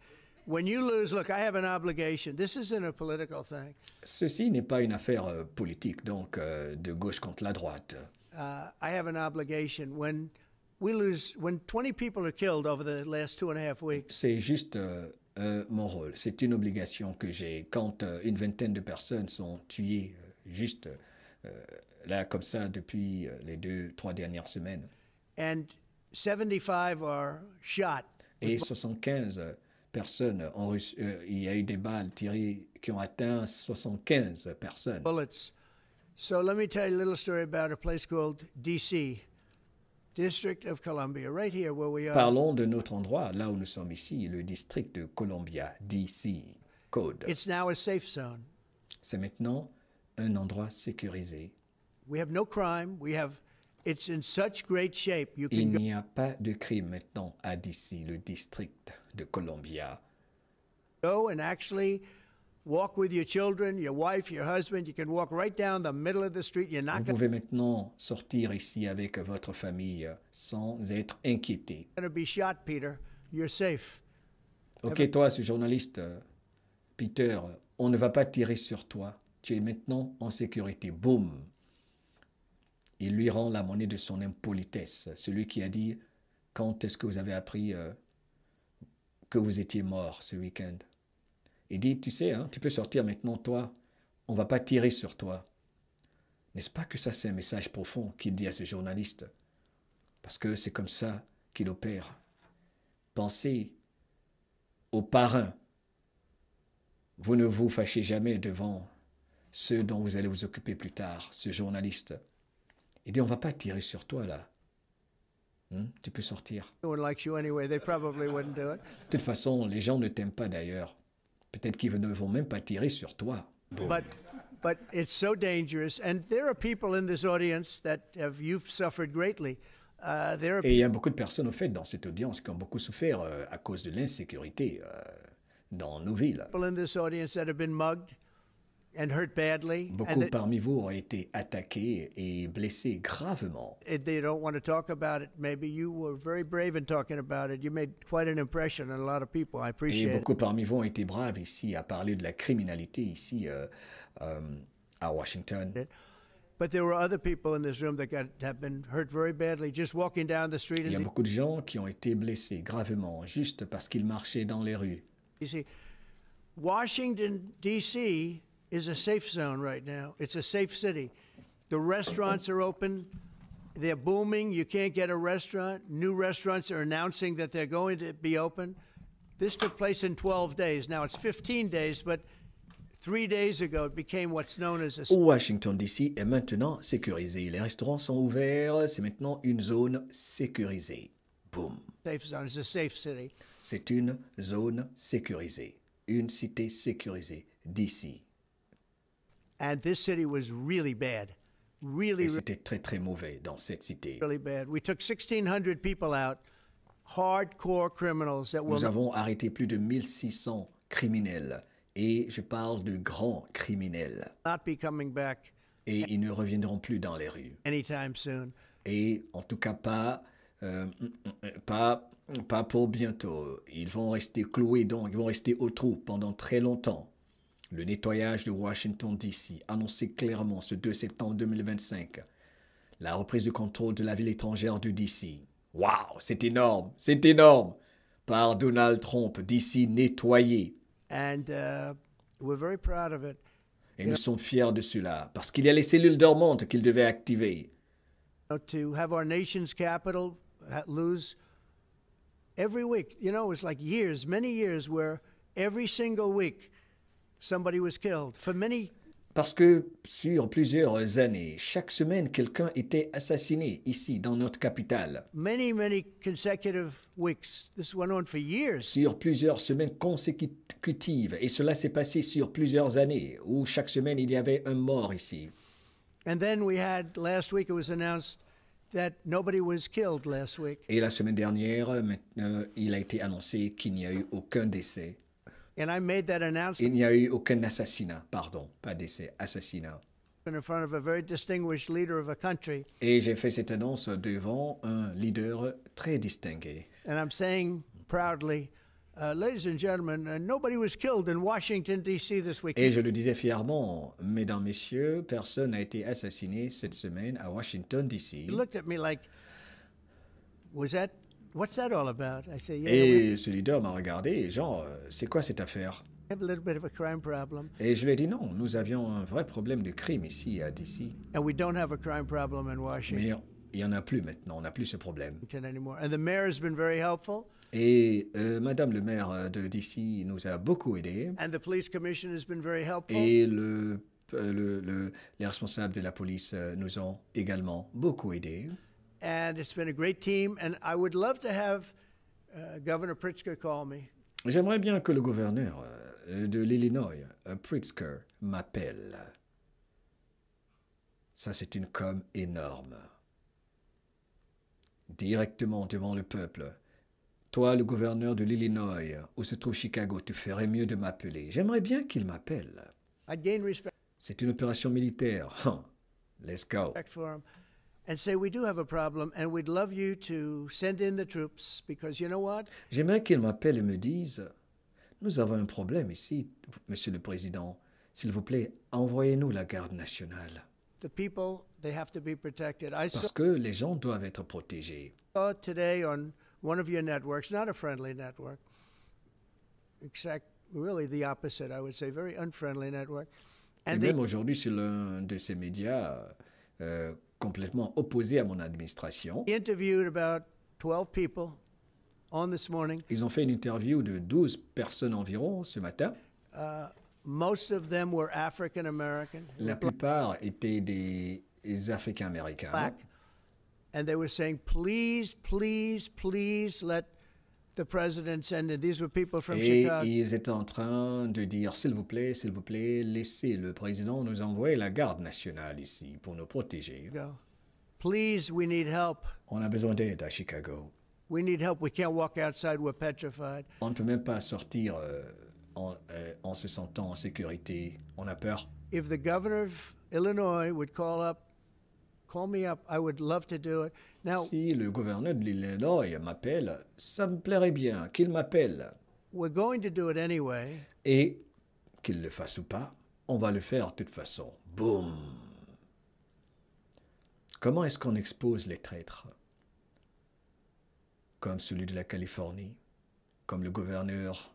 When you lose, look, I have an obligation. This isn't a political thing. Ceci n'est pas une affaire politique, donc de gauche contre la droite. I have an obligation. When 20 people are killed over the last 2.5 weeks, C'est juste mon rôle. C'est une obligation que j'ai quand une vingtaine de personnes sont tuées juste là comme ça depuis les 2-3 dernières semaines. and 75 are shot. Et 75 personnes ont reçu, il y a eu des balles tirées qui ont atteint 75 personnes. Bullets. So let me tell you a little story about a place called D.C., District of Columbia, right here where we are. Parlons de notre endroit, là où nous sommes ici, le district de Columbia, D.C. Code. It's now a safe zone. C'est maintenant un endroit sécurisé. We have no crime. It's in such great shape. You Il can go. n'y a pas de crime maintenant à D.C., le district de Columbia. Go and actually walk with your children, your wife, your husband. You can walk right down the middle of the street. You're not Vous going pouvez maintenant sortir ici avec votre famille sans être inquiété. to be shot, Peter. You're safe. Ok, toi, ce journaliste, Peter, on ne va pas tirer sur toi. Tu es maintenant en sécurité. Boum. Il lui rend la monnaie de son impolitesse. Celui qui a dit, quand est-ce que vous avez appris que vous étiez mort ce week-end? Il dit, tu sais, hein, tu peux sortir maintenant, toi. On ne va pas tirer sur toi. N'est-ce pas que ça, c'est un message profond qu'il dit à ce journaliste? Parce que c'est comme ça qu'il opère. Pensez aux parrains. Vous ne vous fâchez jamais devant ceux dont vous allez vous occuper plus tard, ce journaliste. Il dit, on ne va pas tirer sur toi, là. Tu peux sortir. No one likes you anyway. They probably wouldn't do it. De toute façon, les gens ne t'aiment pas d'ailleurs. Peut-être qu'ils ne vont même pas tirer sur toi. Boum. But it's so dangerous. And there are people in this audience that you've suffered greatly. There are Et il y a beaucoup de personnes, au fait, dans cette audience qui ont beaucoup souffert à cause de l'insécurité dans nos villes. people in this audience that have been mugged and hurt badly. Beaucoup parmi vous ont été attaqués et blessés gravement. They don't want to talk about it. Maybe you were very brave in talking about it. You made quite an impression on a lot of people. I Et appreciate it. beaucoup parmi vous ont été braves ici à parler de la criminalité ici à Washington. But there were other people in this room that have been hurt very badly just walking down the street Il y a in beaucoup de gens qui ont été blessés gravement juste parce qu'ils marchaient dans les rues. D.C. Washington, D.C. is a safe zone right now. It's a safe city. The restaurants are open. They're booming. You can't get a restaurant. New restaurants are announcing that they're going to be open. This took place in 12 days. Now it's 15 days, but 3 days ago it became what's known as a Washington DC est maintenant sécurisé. Les restaurants sont ouverts. C'est maintenant une zone sécurisée. Boum. safe zone. It's a safe city. C'est une zone sécurisée. Une cité sécurisée d'ici. And this city was really bad. Really, Et c'était très très mauvais dans cette cité. really bad. We took 1,600 people out, hardcore criminals that will Nous avons arrêté plus de 1600 criminels. Et je parle de grands criminels. not be coming back Et ils ne reviendront plus dans les rues. anytime soon. Et en tout cas pas pour bientôt. Ils vont rester cloués, donc ils vont rester au trou pendant très longtemps. Le nettoyage de Washington DC, annoncé clairement ce 2 septembre 2025. La reprise de contrôle de la ville étrangère de DC. Waouh, c'est énorme, c'est énorme. Par Donald Trump, DC nettoyé. And we're very proud of it. Et nous sommes fiers de cela, parce qu'il y a les cellules dormantes qu'il devait activer. To have our nation's capital lose every week. You know, it was like years, many years, where every single week somebody was killed. For many Parce que sur plusieurs années, chaque semaine, quelqu'un était assassiné ici, dans notre capitale. many consecutive weeks. This went on for years. Sur plusieurs semaines consécutives. Et cela s'est passé sur plusieurs années, où chaque semaine, il y avait un mort ici. And then we had, last week it was announced that nobody was killed last week. Et la semaine dernière, il a été annoncé qu'il n'y a eu aucun décès. And I made that announcement Il n'y a eu aucun assassinat, pardon, pas décès, assassinat. in front of a very distinguished leader of a country. Et j'ai fait cette annonce devant un leader très distingué. And I'm saying proudly, ladies and gentlemen, nobody was killed in Washington, D.C. this week. Et je le disais fièrement, mesdames, messieurs, personne n'a été assassiné cette semaine à Washington, D.C. He looked at me like, what's that all about? I say, yeah, we Et ce leader m'a regardé, genre, c'est quoi cette affaire? have a little bit of a crime problem. Et je lui ai dit non, nous avions un vrai problème de crime ici à D.C. And we don't have a crime problem in Washington Mais il n'y en a plus maintenant, on n'a plus ce problème. anymore. And the mayor has been very helpful. Et Madame le maire de D.C. nous a beaucoup aidés. And the police commission has been very helpful. Et les responsables de la police nous ont également beaucoup aidés. And it's been a great team. And I would love to have Governor Pritzker call me. J'aimerais bien que le gouverneur de l'Illinois, Pritzker, m'appelle. Ça, c'est une com énorme. Directement devant le peuple. Toi, le gouverneur de l'Illinois, où se trouve Chicago, tu ferais mieux de m'appeler. J'aimerais bien qu'il m'appelle. I'd gain respect C'est une opération militaire. Let's go. for him and say, we do have a problem, and we'd love you to send in the troops, because you know what? J'aimerais qu'il m'appelle et me dise, nous avons un problème ici, Monsieur le Président. S'il vous plaît, envoyez-nous la garde nationale. The people, they have to be protected. I Parce que les gens doivent être protégés. saw it today on one of your networks, not a friendly network, exact, really the opposite, I would say, very unfriendly network. Et And même aujourd'hui, sur l'un de ces médias complètement opposés à mon administration, they interviewed about 12 people on this morning. ils ont fait une interview de 12 personnes environ ce matin. Most of them were African American, La plupart étaient des Africains-Américains. black, and they were saying, please, please, please let the president send in. These were people from Et Chicago. ils étaient en train de dire, s'il vous plaît, laissez le président nous envoyer la garde nationale ici pour nous protéger. Please, we need help. On a besoin d'aide à Chicago. We need help. We can't walk outside. We're petrified. On ne peut même pas sortir en se sentant en sécurité. On a peur. If the governor of Illinois would call me up, I would love to do it. Now, Si le gouverneur de l'Illinois m'appelle, ça me plairait bien qu'il m'appelle. we're going to do it anyway. Et qu'il le fasse ou pas, on va le faire de toute façon. Boum. Comment est-ce qu'on expose les traîtres? Comme celui de la Californie, comme le gouverneur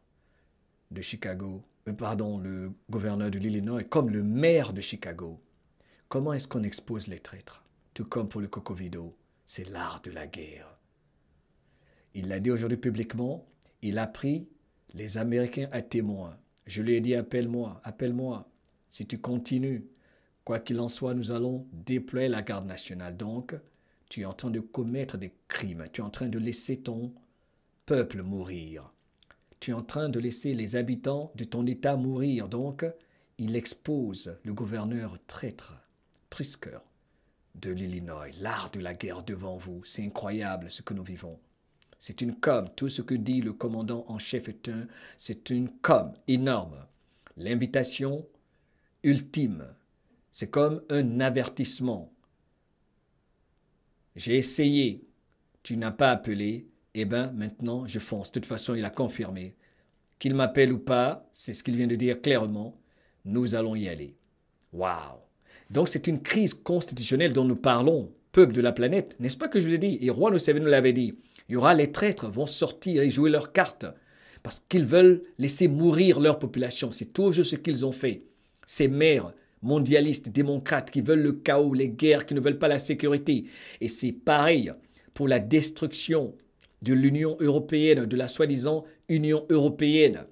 de Chicago, le gouverneur de l'Illinois, comme le maire de Chicago. Comment est-ce qu'on expose les traîtres? Tout comme pour le Cocovido, c'est l'art de la guerre. Il l'a dit aujourd'hui publiquement, il a pris les Américains à témoin. Je lui ai dit, appelle-moi, appelle-moi. Si tu continues, quoi qu'il en soit, nous allons déployer la garde nationale. Donc, tu es en train de commettre des crimes. Tu es en train de laisser ton peuple mourir. Tu es en train de laisser les habitants de ton État mourir. Donc, il expose le gouverneur traître, Pritzker, de l'Illinois. L'art de la guerre devant vous. C'est incroyable ce que nous vivons. C'est une com. Tout ce que dit le commandant en chef c'est une com énorme. L'invitation ultime. C'est comme un avertissement. J'ai essayé. Tu n'as pas appelé. Eh bien, maintenant, je fonce. De toute façon, il a confirmé. Qu'il m'appelle ou pas, c'est ce qu'il vient de dire clairement. Nous allons y aller. Waouh! Donc, c'est une crise constitutionnelle dont nous parlons, peuple de la planète. N'est-ce pas que je vous ai dit? Et Juan Museveni nous l'avait dit. Il y aura les traîtres vont sortir et jouer leurs cartes parce qu'ils veulent laisser mourir leur population. C'est toujours ce qu'ils ont fait. Ces maires mondialistes, démocrates qui veulent le chaos, les guerres, qui ne veulent pas la sécurité. Et c'est pareil pour la destruction de l'Union européenne, de la soi-disant Union européenne,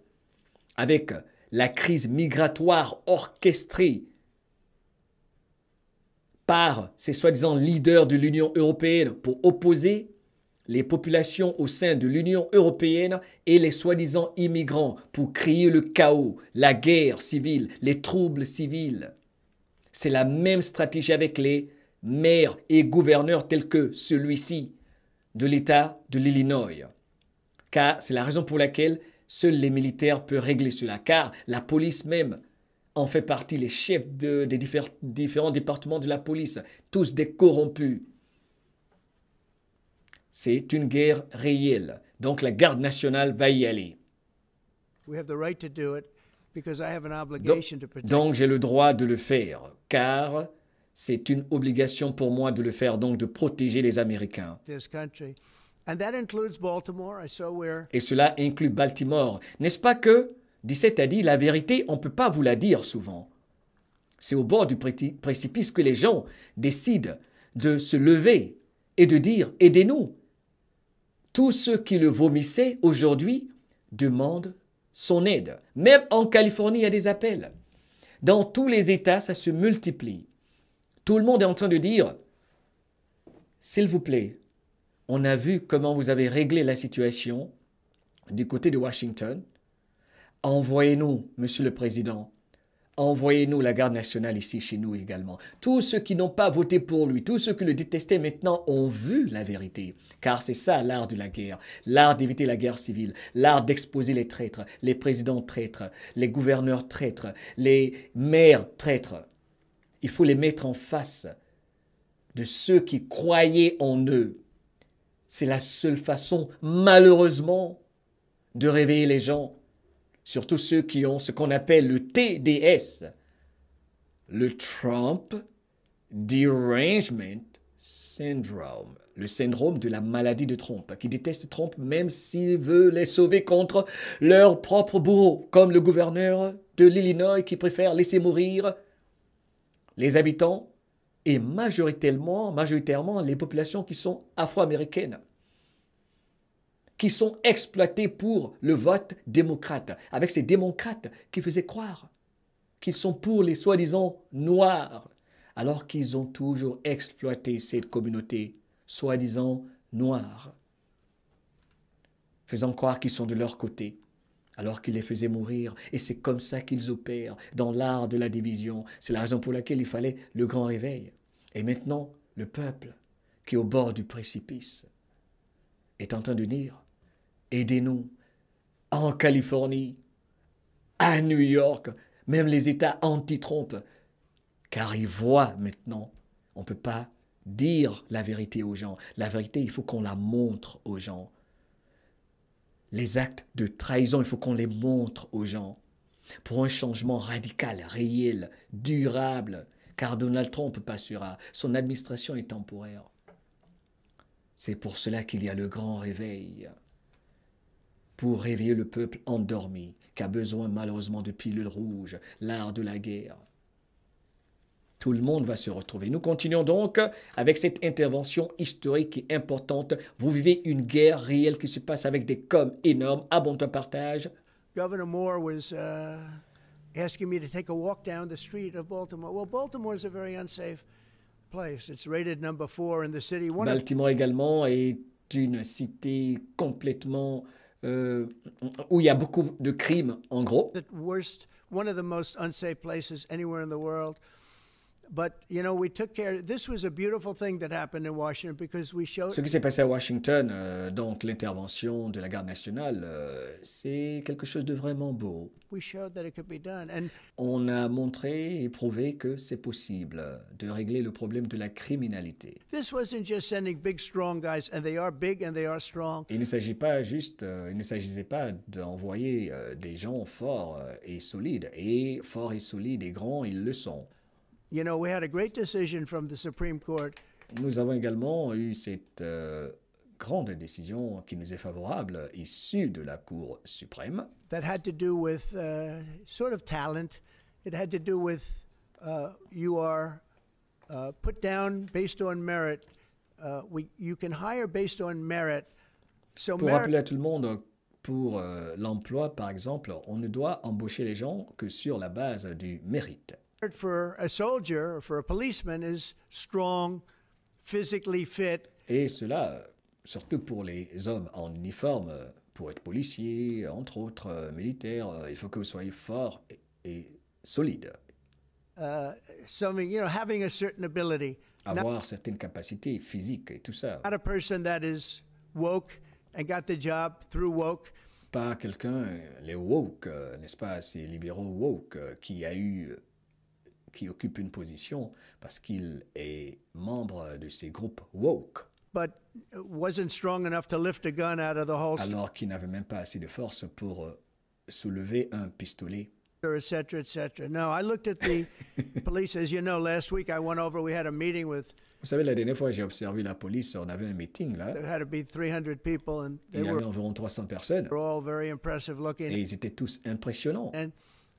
avec la crise migratoire orchestrée par ces soi-disant leaders de l'Union européenne pour opposer les populations au sein de l'Union européenne et les soi-disant immigrants pour créer le chaos, la guerre civile, les troubles civils. C'est la même stratégie avec les maires et gouverneurs tels que celui-ci de l'État de l'Illinois. Car c'est la raison pour laquelle seuls les militaires peuvent régler cela, car la police même en fait partie, les chefs des différents départements de la police, tous des corrompus. C'est une guerre réelle. Donc la garde nationale va y aller. Donc j'ai le droit de le faire, car c'est une obligation pour moi de le faire, donc de protéger les Américains. Et cela inclut Baltimore. N'est-ce pas que 17 a dit, la vérité, on ne peut pas vous la dire souvent. C'est au bord du précipice que les gens décident de se lever et de dire, aidez-nous. Tous ceux qui le vomissaient aujourd'hui demandent son aide. Même en Californie, il y a des appels. Dans tous les États, ça se multiplie. Tout le monde est en train de dire, s'il vous plaît, on a vu comment vous avez réglé la situation du côté de Washington. Envoyez-nous, Monsieur le Président, envoyez-nous la garde nationale ici chez nous également. Tous ceux qui n'ont pas voté pour lui, tous ceux qui le détestaient maintenant ont vu la vérité. Car c'est ça l'art de la guerre, l'art d'éviter la guerre civile, l'art d'exposer les traîtres, les présidents traîtres, les gouverneurs traîtres, les maires traîtres. Il faut les mettre en face de ceux qui croyaient en eux. C'est la seule façon, malheureusement, de réveiller les gens, surtout ceux qui ont ce qu'on appelle le TDS, le Trump Derangement Syndrome, le syndrome de la maladie de Trump, qui déteste Trump même s'il veut les sauver contre leur propre bourreau, comme le gouverneur de l'Illinois qui préfère laisser mourir les habitants et majoritairement les populations qui sont afro-américaines, qui sont exploitées pour le vote démocrate, avec ces démocrates qui faisaient croire qu'ils sont pour les soi-disant noirs, alors qu'ils ont toujours exploité cette communauté soi-disant noire, faisant croire qu'ils sont de leur côté, alors qu'ils les faisaient mourir. Et c'est comme ça qu'ils opèrent, dans l'art de la division. C'est la raison pour laquelle il fallait le grand réveil. Et maintenant, le peuple, qui est au bord du précipice, est en train de dire, aidez-nous, en Californie, à New York, même les États anti-Trump, car ils voient maintenant, on ne peut pas dire la vérité aux gens. La vérité, il faut qu'on la montre aux gens. Les actes de trahison, il faut qu'on les montre aux gens pour un changement radical, réel, durable, car Donald Trump passera. Son administration est temporaire. C'est pour cela qu'il y a le grand réveil, pour réveiller le peuple endormi, qui a besoin malheureusement de pilules rouges, l'art de la guerre. Tout le monde va se retrouver. Nous continuons donc avec cette intervention historique et importante. Vous vivez une guerre réelle qui se passe avec des coms énormes. Abonne-toi, partage. Governor Moore was asking me to take a walk down the street of Baltimore. Well, Baltimore is a very unsafe place. It's rated number 4 in the city. Baltimore également est une cité complètement où il y a beaucoup de crimes, en gros. One of the most unsafe places anywhere in the world. But, you know, we took care. This was a beautiful thing that happened in Washington because we showed. Ce qui s'est passé à Washington, donc l'intervention de la garde nationale, c'est quelque chose de vraiment beau. We showed that it could be done. And on a montré et prouvé que c'est possible de régler le problème de la criminalité. This wasn't just sending big, strong guys, and they are big and they are strong. Il ne s'agissait pas d'envoyer des gens forts et solides. Et forts et solides et grands, ils le sont. You know, we had a great decision from the Supreme Court. Nous avons également eu cette grande décision qui nous est favorable, issue de la Cour suprême. That had to do with sort of talent. It had to do with you are put down based on merit. You can hire based on merit. So pour rappeler à tout le monde, pour l'emploi, par exemple, on ne doit embaucher les gens que sur la base du mérite. For a soldier, for a policeman, is strong, physically fit. Et cela, surtout pour les hommes en uniforme, pour être policier, entre autres militaires, il faut que vous soyez fort et solide. Having a certain ability. Avoir certaines capacités physiques et tout ça. Not a person that is woke and got the job through woke. Pas quelqu'un, les woke, n'est-ce pas, ces libéraux woke qui occupe une position parce qu'il est membre de ces groupes woke. But wasn't strong enough to lift a gun out of the holster. Alors qu'il n'avait même pas assez de force pour soulever un pistolet. Etc., etc. No, I looked at the police. As you know, last week I went over. We had a meeting with. Vous savez, la dernière fois j'ai observé la police, on avait un meeting là. There had to be 300 people, and il y avait environ 300 personnes. They're all very impressive looking. Et ils étaient tous impressionnants. And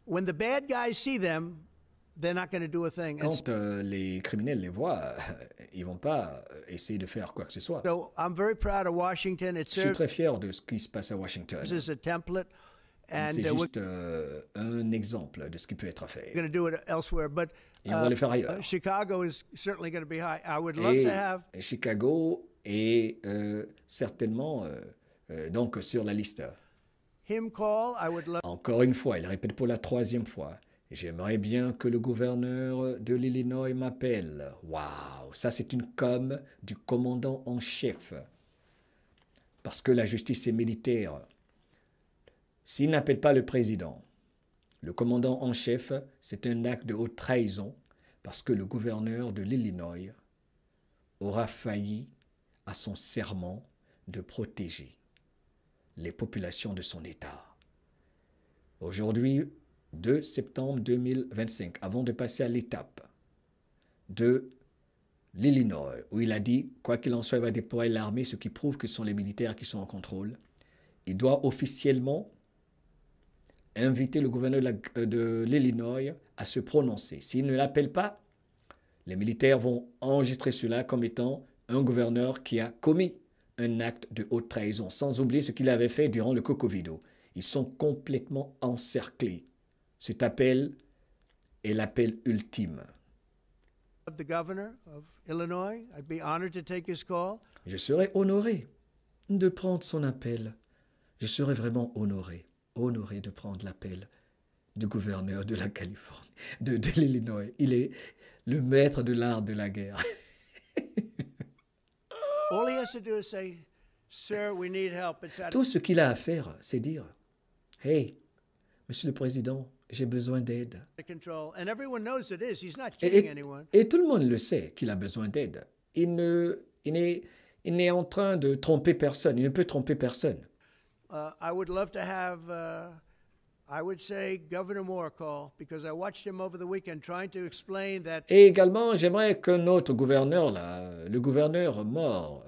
when the bad guys see them, they're not going to do a thing. Quand les criminels les voient, ils vont pas essayer de faire quoi que ce soit. So I'm very proud of Washington. Je suis très fier de ce qui se passe à Washington. This is a template. C'est juste un exemple de ce qui peut être fait. Going to do it elsewhere, but et on va le faire ailleurs. Chicago is certainly going to be high. I would love to have. Chicago est certainement donc sur la liste. Him call. I would love. Encore une fois, il répète pour la 3e fois. J'aimerais bien que le gouverneur de l'Illinois m'appelle. Waouh, ça c'est une com du commandant en chef. Parce que la justice est militaire. S'il n'appelle pas le président, le commandant en chef, c'est un acte de haute trahison parce que le gouverneur de l'Illinois aura failli à son serment de protéger les populations de son État. Aujourd'hui, 2 septembre 2025, avant de passer à l'étape de l'Illinois, où il a dit, quoi qu'il en soit, il va déployer l'armée, ce qui prouve que ce sont les militaires qui sont en contrôle, il doit officiellement inviter le gouverneur de l'Illinois à se prononcer. S'il ne l'appelle pas, les militaires vont enregistrer cela comme étant un gouverneur qui a commis un acte de haute trahison, sans oublier ce qu'il avait fait durant le Cocovido. Ils sont complètement encerclés. Cet appel est l'appel ultime. The governor of Illinois, I'd be honored to take his call. Je serais honoré de prendre son appel. Je serais vraiment honoré de prendre l'appel du gouverneur de la Californie, de l'Illinois. Il est le maître de l'art de la guerre. All he has to do is say, "Sir, we need help." It's out Tout ce qu'il a à faire, c'est dire, « Hey, Monsieur le Président, j'ai besoin d'aide. of control. And everyone knows it is. He's not » Et, kidding anyone. et tout le monde le sait qu'il a besoin d'aide. Il n'est en train de tromper personne. Il ne peut tromper personne. I would love to have, I would say, Governor Moore call, because I watched him over the weekend trying to explain that Et également, j'aimerais que notre gouverneur, là, le gouverneur mort,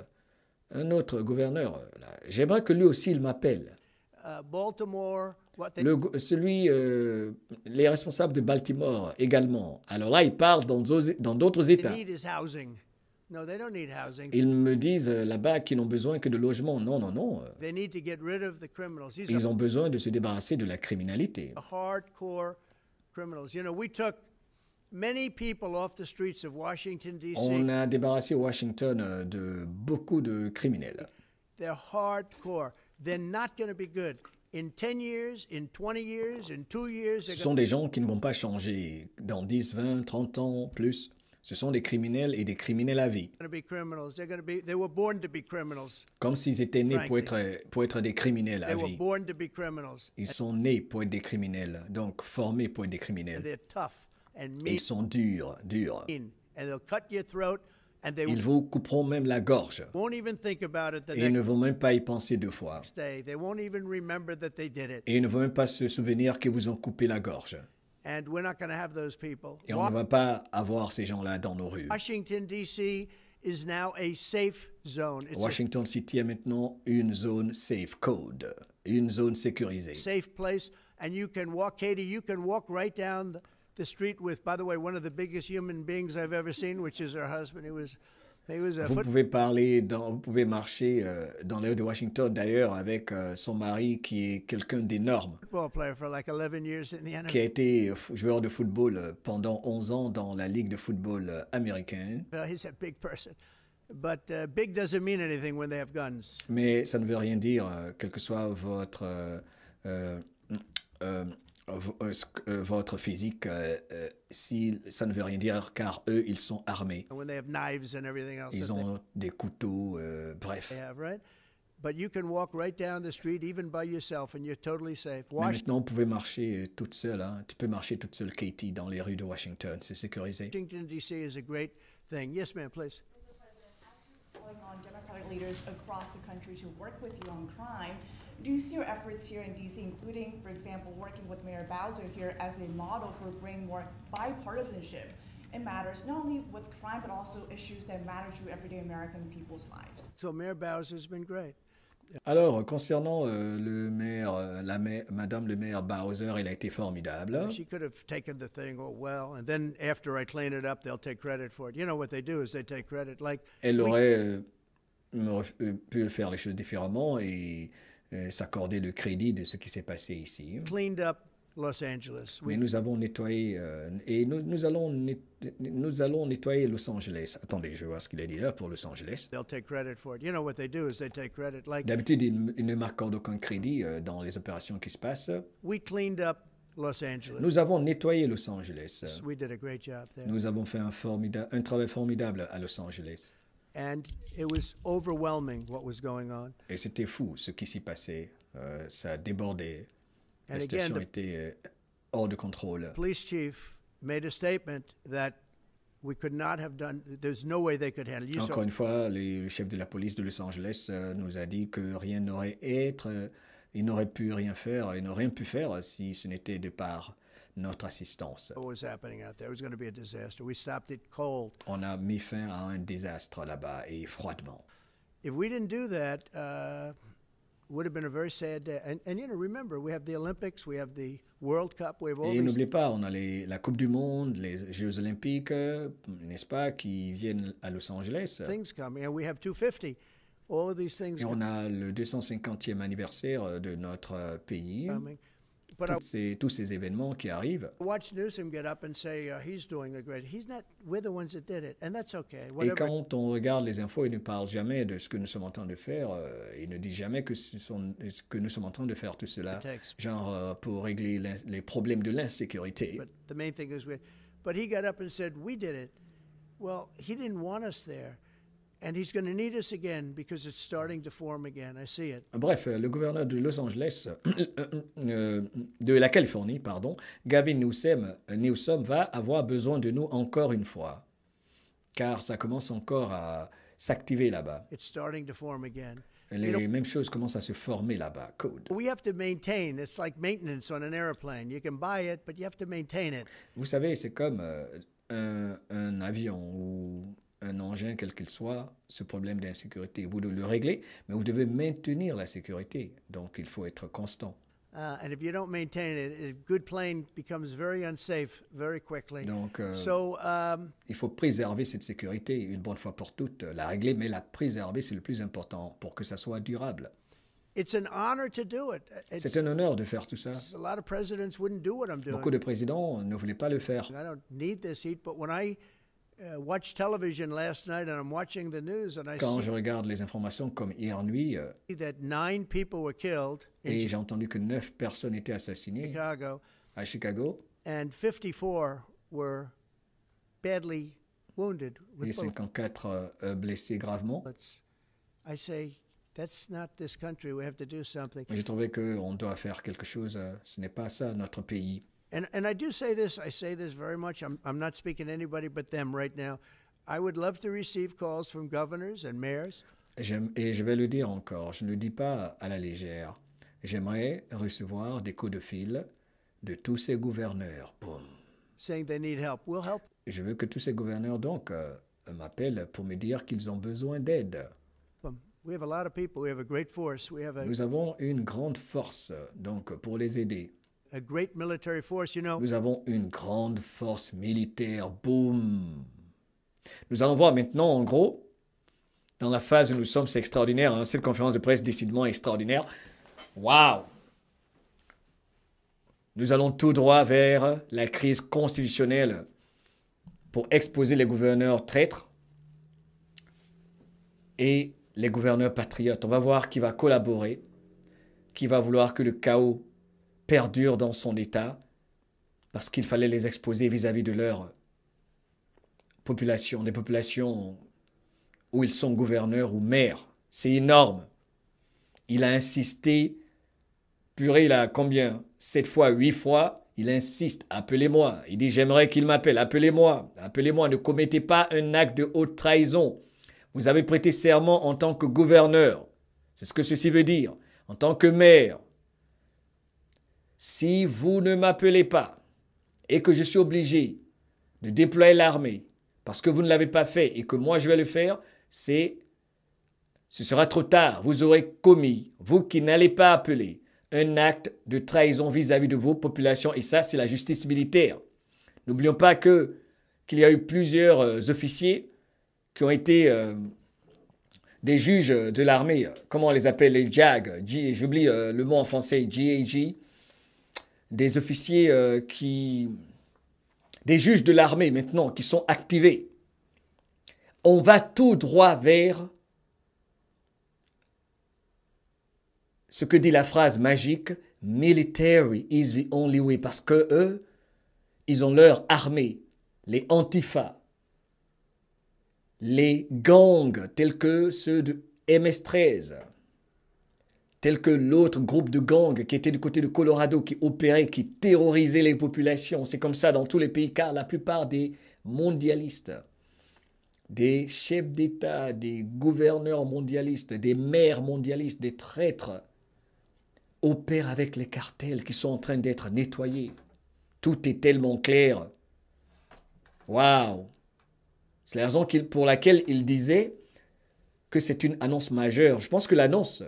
un autre gouverneur, là, j'aimerais que lui aussi il m'appelle. Baltimore, what they Les responsables de Baltimore également. Alors là, ils parlent dans d'autres États. need is housing. No, they don't need housing. Ils me disent là-bas qu'ils n'ont besoin que de logement. Non, non, non. They need to get rid of the criminals. These Ils are ont besoin de se débarrasser de la criminalité. hardcore criminals. You know, we took many people off the streets of Washington, D.C. On a débarrassé Washington de beaucoup de criminels. They're hardcore. They're not going to be good. In 10 years, in 20 years, in 2 years, Ce they're sont des gens qui ne vont pas changer dans 10, 20, 30 ans, plus. Ce sont des criminels et des criminels à vie. going to be criminals. They were born to be criminals. Comme s'ils étaient nés pour être des criminels à They were vie. born to be criminals. Ils sont nés pour être des criminels, donc formés pour être des And criminels. they're tough and Et mean, ils sont durs. and they'll cut your throat, and they Ils vous couperont même la gorge. won't even think about it the Et ils ne next vont même pas y penser 2 fois. day. They won't even remember that they did it. Et ils ne vont même pas se souvenir qu'ils vous ont coupé la gorge. And we're not going to have those people. Et on ne va pas avoir ces gens-là dans nos rues. Washington, D.C. is now a safe zone. It's Washington City est maintenant une zone safe code, une zone sécurisée. a safe place, and you can walk, Katie, you can walk right down the street with, by the way, one of the biggest human beings I've ever seen, which is her husband. He was a Vous pouvez marcher dans les rues de Washington d'ailleurs avec son mari qui est quelqu'un d'énorme, football player for like 11 years in the NFL. qui a été joueur de football pendant 11 ans dans la Ligue de football américaine. He's a big person. But big doesn't mean anything when they have guns. Mais ça ne veut rien dire, quel que soit votre physique, si ça ne veut rien dire, car eux, ils sont armés. And when they have knives and everything else Ils that they ont des couteaux, bref. have, right? But you can walk right down the street, even by yourself, and you're totally safe. Mais maintenant, vous pouvez marcher toute seule. Hein. Tu peux marcher toute seule, Katie, dans les rues de Washington. C'est sécurisé. Washington, D.C. is a great thing. Yes, ma'am, please. Calling on Democratic leaders across the country to work with you on crime. Do you see your efforts here in D.C., including, for example, working with Mayor Bowser here as a model for bringing more bipartisanship in matters not only with crime but also issues that matter to everyday American people's lives? So Mayor Bowser has been great. Alors, concernant le maire, Madame le maire Bowser, il a été formidable. She could have taken the thing, oh, well, and then after I clean it up, they'll take credit for it. You know what they do is they take credit. Like Elle aurait pu faire les choses différemment et s'accorder le crédit de ce qui s'est passé ici. cleaned up Los Angeles. Mais nous avons nettoyé et nous allons nettoyer Los Angeles. Attendez, je vois ce qu'il a dit là pour Los Angeles. They'll take credit for it. You know what they do is they take credit. Like D'habitude, ils ne m'accordent aucun crédit dans les opérations qui se passent. we cleaned up Los Angeles. Nous avons nettoyé Los Angeles. We did a great job there. Nous avons fait un travail formidable à Los Angeles. And it was overwhelming what was going on. Et c'était fou ce qui s'y passait. Ça débordait. And La again, situation the était hors de contrôle. police chief made a statement that we could not have done, there's no way they could handle it. You Encore saw, une fois, le chef de la police de Los Angeles nous a dit que rien n'aurait il n'aurait pu rien faire, il n'aurait rien pu faire si ce n'était de par notre assistance. what was happening out there. It was going to be a disaster. We stopped it cold. On a mis fin à un désastre là-bas et froidement. If we didn't do that, would have been a very sad day. And you know, remember, we have the Olympics, we have the World Cup, we have all Et these n'oubliez pas, on a la Coupe du Monde, les Jeux Olympiques, n'est-ce pas, qui viennent à Los Angeles. things coming, and we have 250. All of these things Et on a le 250e anniversaire de notre pays. coming. But I Tous ces événements qui arrivent. watch Newsom get up and say he's doing a great. He's not. We're the ones that did it, and that's okay. Et Whatever. quand on regarde les infos, il ne parle jamais de ce que nous sommes en train de faire. Il ne dit jamais que que nous sommes en train de faire tout cela, genre pour régler les problèmes de l'insécurité. But the main thing is but he got up and said we did it. Well, he didn't want us there, and he's going to need us again because it's starting to form again. I see it. Bref, le gouverneur de Los Angeles, de la Californie, pardon, Gavin Newsom va avoir besoin de nous encore une fois, car ça commence encore à s'activer là-bas. It's starting to form again. Les mêmes choses commencent à se former là-bas. Code. We have to maintain. It's like maintenance on an airplane. You can buy it, but you have to maintain it. Vous savez, c'est comme un avion ou un engin, quel qu'il soit, ce problème d'insécurité. Vous devez le régler, mais vous devez maintenir la sécurité. Donc, il faut être constant. And if you don't maintain it, a good plane becomes very unsafe very quickly. Donc, So il faut préserver cette sécurité une bonne fois pour toutes, la régler, mais la préserver, c'est le plus important pour que ça soit durable. it's an honor to do it. C'est un honneur de faire tout ça. A lot of presidents wouldn't do what I'm doing. Beaucoup de présidents ne voulaient pas le faire. I don't need this heat, but when I watched television last night and I'm watching the news and I Quand je see regarde les informations comme hier nuit, that 9 people were killed et in j'ai entendu que 9 personnes étaient assassinées Chicago à Chicago, and 54 were badly wounded et with 54 blessés gravement. bullets. I say, that's not this country. We have to do something. J'ai trouvé qu'on doit faire quelque chose. Ce n'est pas ça notre pays. And I do say this, I say this very much. I'm not speaking to anybody but them right now. I would love to receive calls from governors and mayors Et je vais le dire encore, je ne le dis pas à la légère. J'aimerais recevoir des coups de fil de tous ces gouverneurs. Boum. saying they need help. We'll help. Je veux que tous ces gouverneurs donc m'appellent pour me dire qu'ils ont besoin d'aide. them. We have a lot of people. We have a great force. We have Nous avons une grande force donc pour les aider. a great military force. You know, Nous avons une grande force militaire. Boum. Nous allons voir maintenant, en gros, dans la phase où nous sommes, c'est extraordinaire. Hein, cette conférence de presse décidément extraordinaire. Waouh! Nous allons tout droit vers la crise constitutionnelle pour exposer les gouverneurs traîtres et les gouverneurs patriotes. On va voir qui va collaborer, qui va vouloir que le chaos perdure dans son état, parce qu'il fallait les exposer vis-à-vis de leur population, des populations où ils sont gouverneurs ou maires. C'est énorme. Il a insisté, purée, il a combien? 7 fois, 8 fois, il insiste, appelez-moi. Il dit, j'aimerais qu'il m'appelle, appelez-moi, appelez-moi, ne commettez pas un acte de haute trahison. Vous avez prêté serment en tant que gouverneur. C'est ce que ceci veut dire. En tant que maire. Si vous ne m'appelez pas et que je suis obligé de déployer l'armée parce que vous ne l'avez pas fait et que moi je vais le faire, ce sera trop tard. Vous aurez commis, vous qui n'allez pas appeler, un acte de trahison vis-à-vis de vos populations. Et ça, c'est la justice militaire. N'oublions pas qu'il y a eu plusieurs officiers qui ont été des juges de l'armée. Comment on les appelle? Les JAG. J'oublie le mot en français. JAG. Des officiers des juges de l'armée maintenant qui sont activés. On va tout droit vers ce que dit la phrase magique, Military is the only way. Parce que eux, ils ont leur armée, les Antifa, les gangs tels que ceux de MS-13, tels que l'autre groupe de gangs qui était du côté de Colorado, qui opérait, qui terrorisait les populations. C'est comme ça dans tous les pays, car la plupart des mondialistes, des chefs d'État, des gouverneurs mondialistes, des maires mondialistes, des traîtres, opèrent avec les cartels qui sont en train d'être nettoyés. Tout est tellement clair. Waouh! C'est la raison pour laquelle il disait que c'est une annonce majeure. Je pense que l'annonce,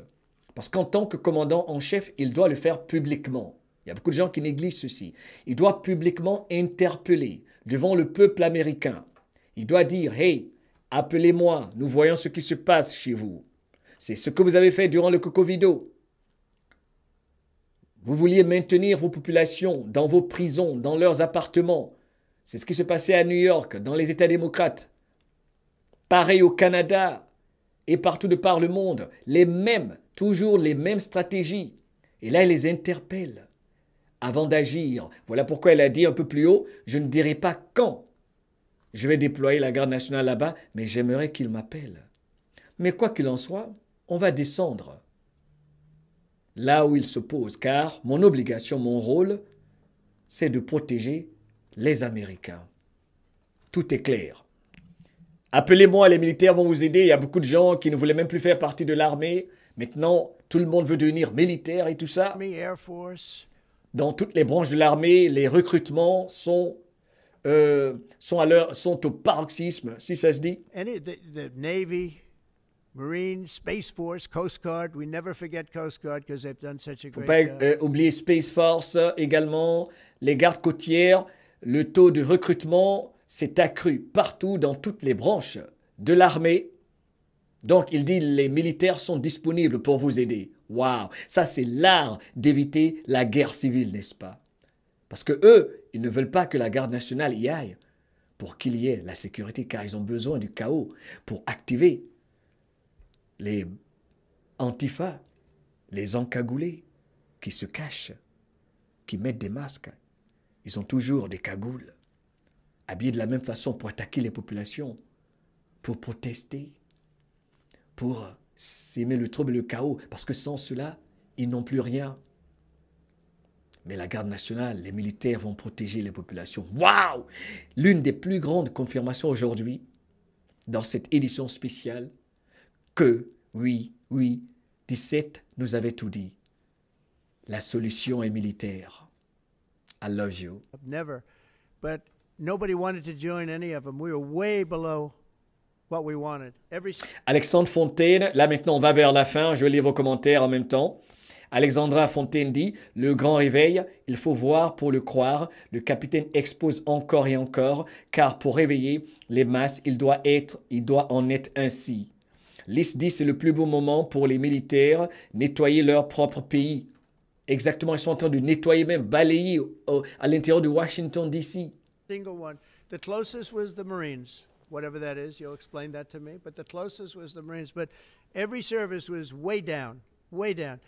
parce qu'en tant que commandant en chef, il doit le faire publiquement. Il y a beaucoup de gens qui négligent ceci. Il doit publiquement interpeller devant le peuple américain. Il doit dire, « Hey, appelez-moi, nous voyons ce qui se passe chez vous. C'est ce que vous avez fait durant le Cocovido. Vous vouliez maintenir vos populations dans vos prisons, dans leurs appartements. C'est ce qui se passait à New York, dans les États démocrates. Pareil au Canada et partout de par le monde. Les mêmes, toujours les mêmes stratégies. Et là, il les interpelle avant d'agir. Voilà pourquoi elle a dit un peu plus haut, je ne dirai pas quand je vais déployer la garde nationale là-bas, mais j'aimerais qu'il m'appelle. Mais quoi qu'il en soit, on va descendre là où il se pose, car mon obligation, mon rôle, c'est de protéger les Américains. Tout est clair. Appelez-moi, les militaires vont vous aider. Il y a beaucoup de gens qui ne voulaient même plus faire partie de l'armée. Maintenant, tout le monde veut devenir militaire et tout ça. Air Force. Dans toutes les branches de l'armée, les recrutements sont au paroxysme, si ça se dit. The Navy, Marine, Space Force, Coast Guard. We never forget Coast Guard because they've done such a Faut great pas oublier Space Force également, les gardes côtières. Le taux de recrutement s'est accru partout dans toutes les branches de l'armée. Donc, il dit les militaires sont disponibles pour vous aider. Waouh, ça c'est l'art d'éviter la guerre civile, n'est-ce pas? Parce que eux, ils ne veulent pas que la garde nationale y aille pour qu'il y ait la sécurité, car ils ont besoin du chaos pour activer les antifas, les encagoulés qui se cachent, qui mettent des masques. Ils ont toujours des cagoules, habillés de la même façon pour attaquer les populations, pour protester, pour s'aimer le trouble et le chaos, parce que sans cela, ils n'ont plus rien. Mais la garde nationale, les militaires vont protéger les populations. Waouh! L'une des plus grandes confirmations aujourd'hui, dans cette édition spéciale, que, oui, 17 nous avait tout dit. La solution est militaire. I love you. Never. But nobody wanted to join any of them. We were way below what we wanted. Alexandre Fontaine, là maintenant on va vers la fin, je vais lire vos commentaires en même temps. Alexandra Fontaine dit, le grand réveil, il faut voir pour le croire. Le capitaine expose encore et encore, car pour réveiller les masses, il doit en être ainsi. Lys dit, c'est le plus beau moment pour les militaires, nettoyer leur propre pays. Exactement, ils sont en train de nettoyer même, balayer à l'intérieur de Washington, D.C. Single one. The closest was the Marines, whatever that is. You'll explain that to me. But the closest was the Marines. But every service was way down, way down.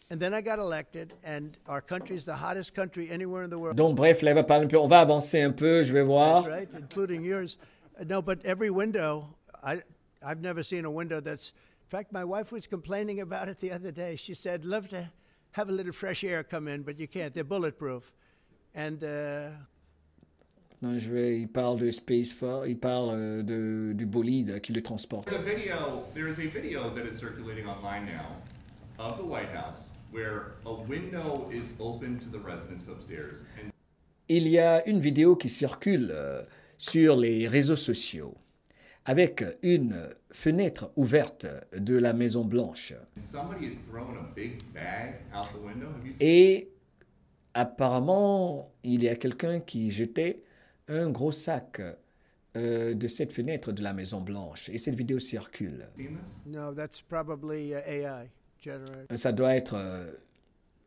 And then I got elected, and our country is the hottest country anywhere in the world. Donc bref, là, il va parler un peu. On va avancer un peu, je vais voir. That's right, including yours. No, but every window, I've never seen a window that's... In fact, my wife was complaining about it the other day. She said, love to have a little fresh air come in, but you can't. They're bulletproof. And... Non, il parle de Space Force, il parle du bolide qui le transporte. There is a video that is circulating online now of the White House where a window is open to the residents upstairs. Il y a une vidéo qui circule sur les réseaux sociaux avec une fenêtre ouverte de la Maison Blanche. Et apparemment, il y a quelqu'un qui jetait un gros sac de cette fenêtre de la Maison Blanche. Et cette vidéo circule. No, that's probably AI generated. Ça doit être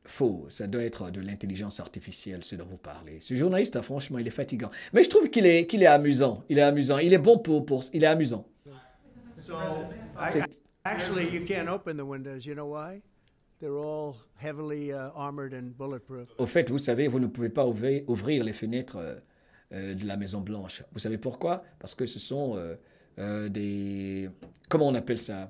faux. Ça doit être de l'intelligence artificielle, ce dont vous parlez. Ce journaliste, franchement, il est fatigant. Mais je trouve qu'il est amusant. Il est amusant. Il est bon pour... Il est amusant. Actually, you can't open the windows. You know why? They're all heavily armored and bulletproof. Au fait, vous savez, vous ne pouvez pas ouvrir les fenêtres de la Maison Blanche. Vous savez pourquoi? Parce que ce sont des... Comment on appelle ça?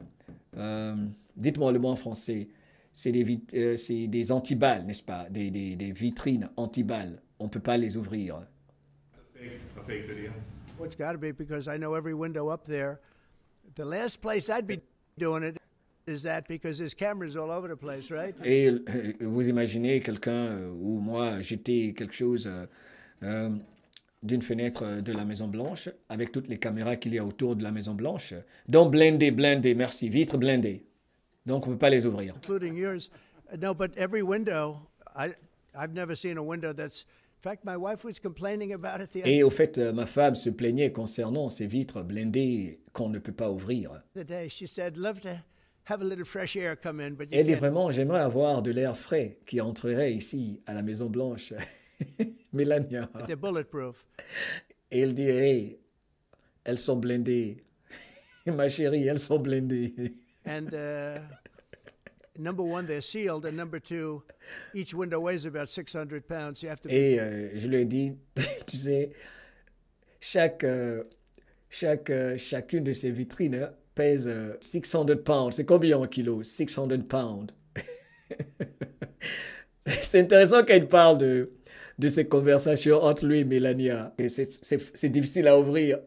Dites-moi le mot en français. C'est des antiballes, n'est-ce pas? Des vitrines antiballes. On ne peut pas les ouvrir. A fake video. Well, it's got to be because I know every window up there. The last place I'd be doing it is that because there's cameras all over the place, right? Et vous imaginez quelqu'un ou moi jeter quelque chose d'une fenêtre de la Maison Blanche avec toutes les caméras qu'il y a autour de la Maison Blanche. Donc blindé, merci, vitres blindées. Donc on ne peut pas les ouvrir. Including yours. No, but every window, I've never seen a window that's... In fact, my wife was complaining about it the Et au fait, ma femme se plaignait concernant ces vitres blindées qu'on ne peut pas ouvrir. other day. She said, love to have a little fresh air come in, but you Elle dit can't. vraiment, j'aimerais avoir de l'air frais qui entrerait ici à la Maison Blanche. Mélania. They're bulletproof. Et elle dit, hey, elles sont blindées. Ma chérie, elles sont blindées. And number one, they're sealed, and number two, each window weighs about 600 pounds. You have to. Et je lui ai dit, tu sais, chacune de ces vitrines pèse 600 pounds. C'est combien en kilos? 600 pounds. C'est intéressant qu'elle parle de ces conversations entre lui et Mélania. Et c'est difficile à ouvrir.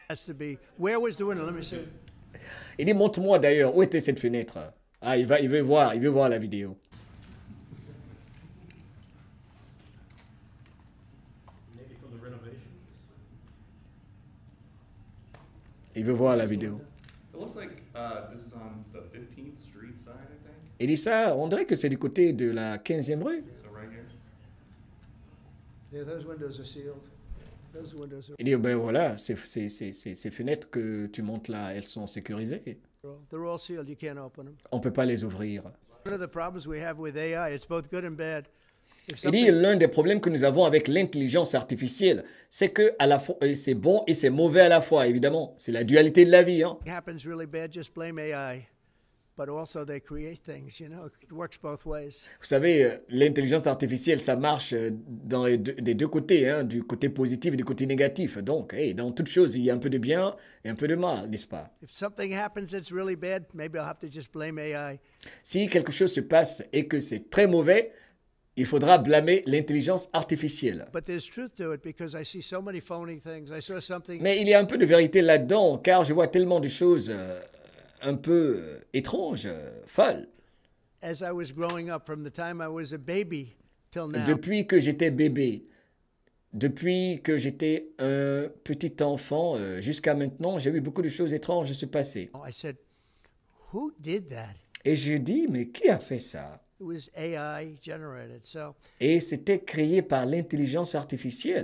Has to be. Where was the window? Let me see. Il dit, montre-moi d'ailleurs, où était cette fenêtre? Ah, il veut voir la vidéo. Maybe from the renovations. Il veut voir la vidéo. It looks like this is on the 15th Street side, I think. Il dit ça, on dirait que c'est du côté de la 15e rue. So right here. Yeah, those windows are sealed. Those windows are. Il dit, ben voilà, ces fenêtres que tu montes là, elles sont sécurisées. They're all sealed. You can't open them. On ne peut pas les ouvrir. One of the problems we have with AI, it's both good and bad. If Il dit, l'un des problèmes que nous avons avec l'intelligence artificielle, c'est que à la fois, c'est bon et c'est mauvais à la fois, évidemment. C'est la dualité de la vie. Hein. something happens really bad, just blame AI. But also they create things, you know. It works both ways. Vous savez, l'intelligence artificielle, ça marche dans des deux côtés, hein, du côté positif et du côté négatif. Donc, hey, dans toute chose, il y a un peu de bien et un peu de mal, n'est-ce pas? If something happens that's really bad, maybe I'll have to just blame AI. Si quelque chose se passe et que c'est très mauvais, il faudra blâmer l'intelligence artificielle. But there's truth to it because I see so many phony things. I saw something. Mais il y a un peu de vérité là-dedans, car je vois tellement de choses un peu étranges, folles. As I was growing up, from the time I was a baby till now, Depuis que j'étais bébé, depuis que j'étais un petit enfant jusqu'à maintenant, j'ai vu beaucoup de choses étranges se passer. I said, who did that? Et je dis, mais qui a fait ça? It was AI generated. So Et c'était créé par l'intelligence artificielle.